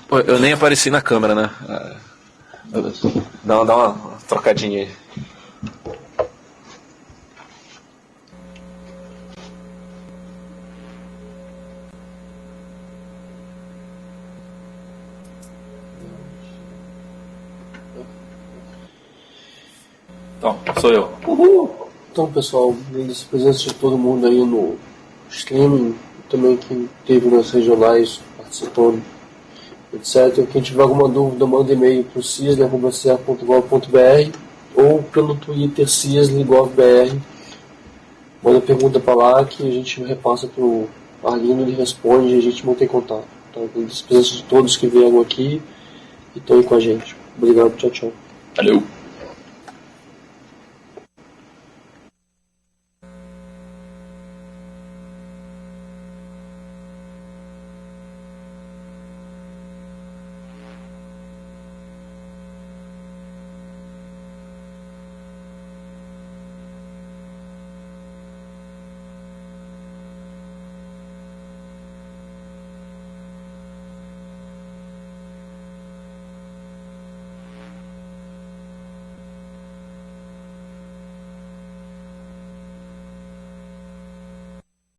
Pô, eu nem apareci na câmera, né? Dá uma trocadinha aí. Então, sou eu. Uhul! Então, pessoal, agradeço a presença de todo mundo aí no streaming, também quem teve nas regionais participando, etc. Quem tiver alguma dúvida, manda e-mail para o cisle.gov.br ou pelo Twitter cisle.gov.br. Manda pergunta para lá que a gente repassa para o Arlindo, ele responde e a gente mantém contato. Então, agradeço a presença de todos que vieram aqui e estão aí com a gente. Obrigado, tchau, tchau. Valeu!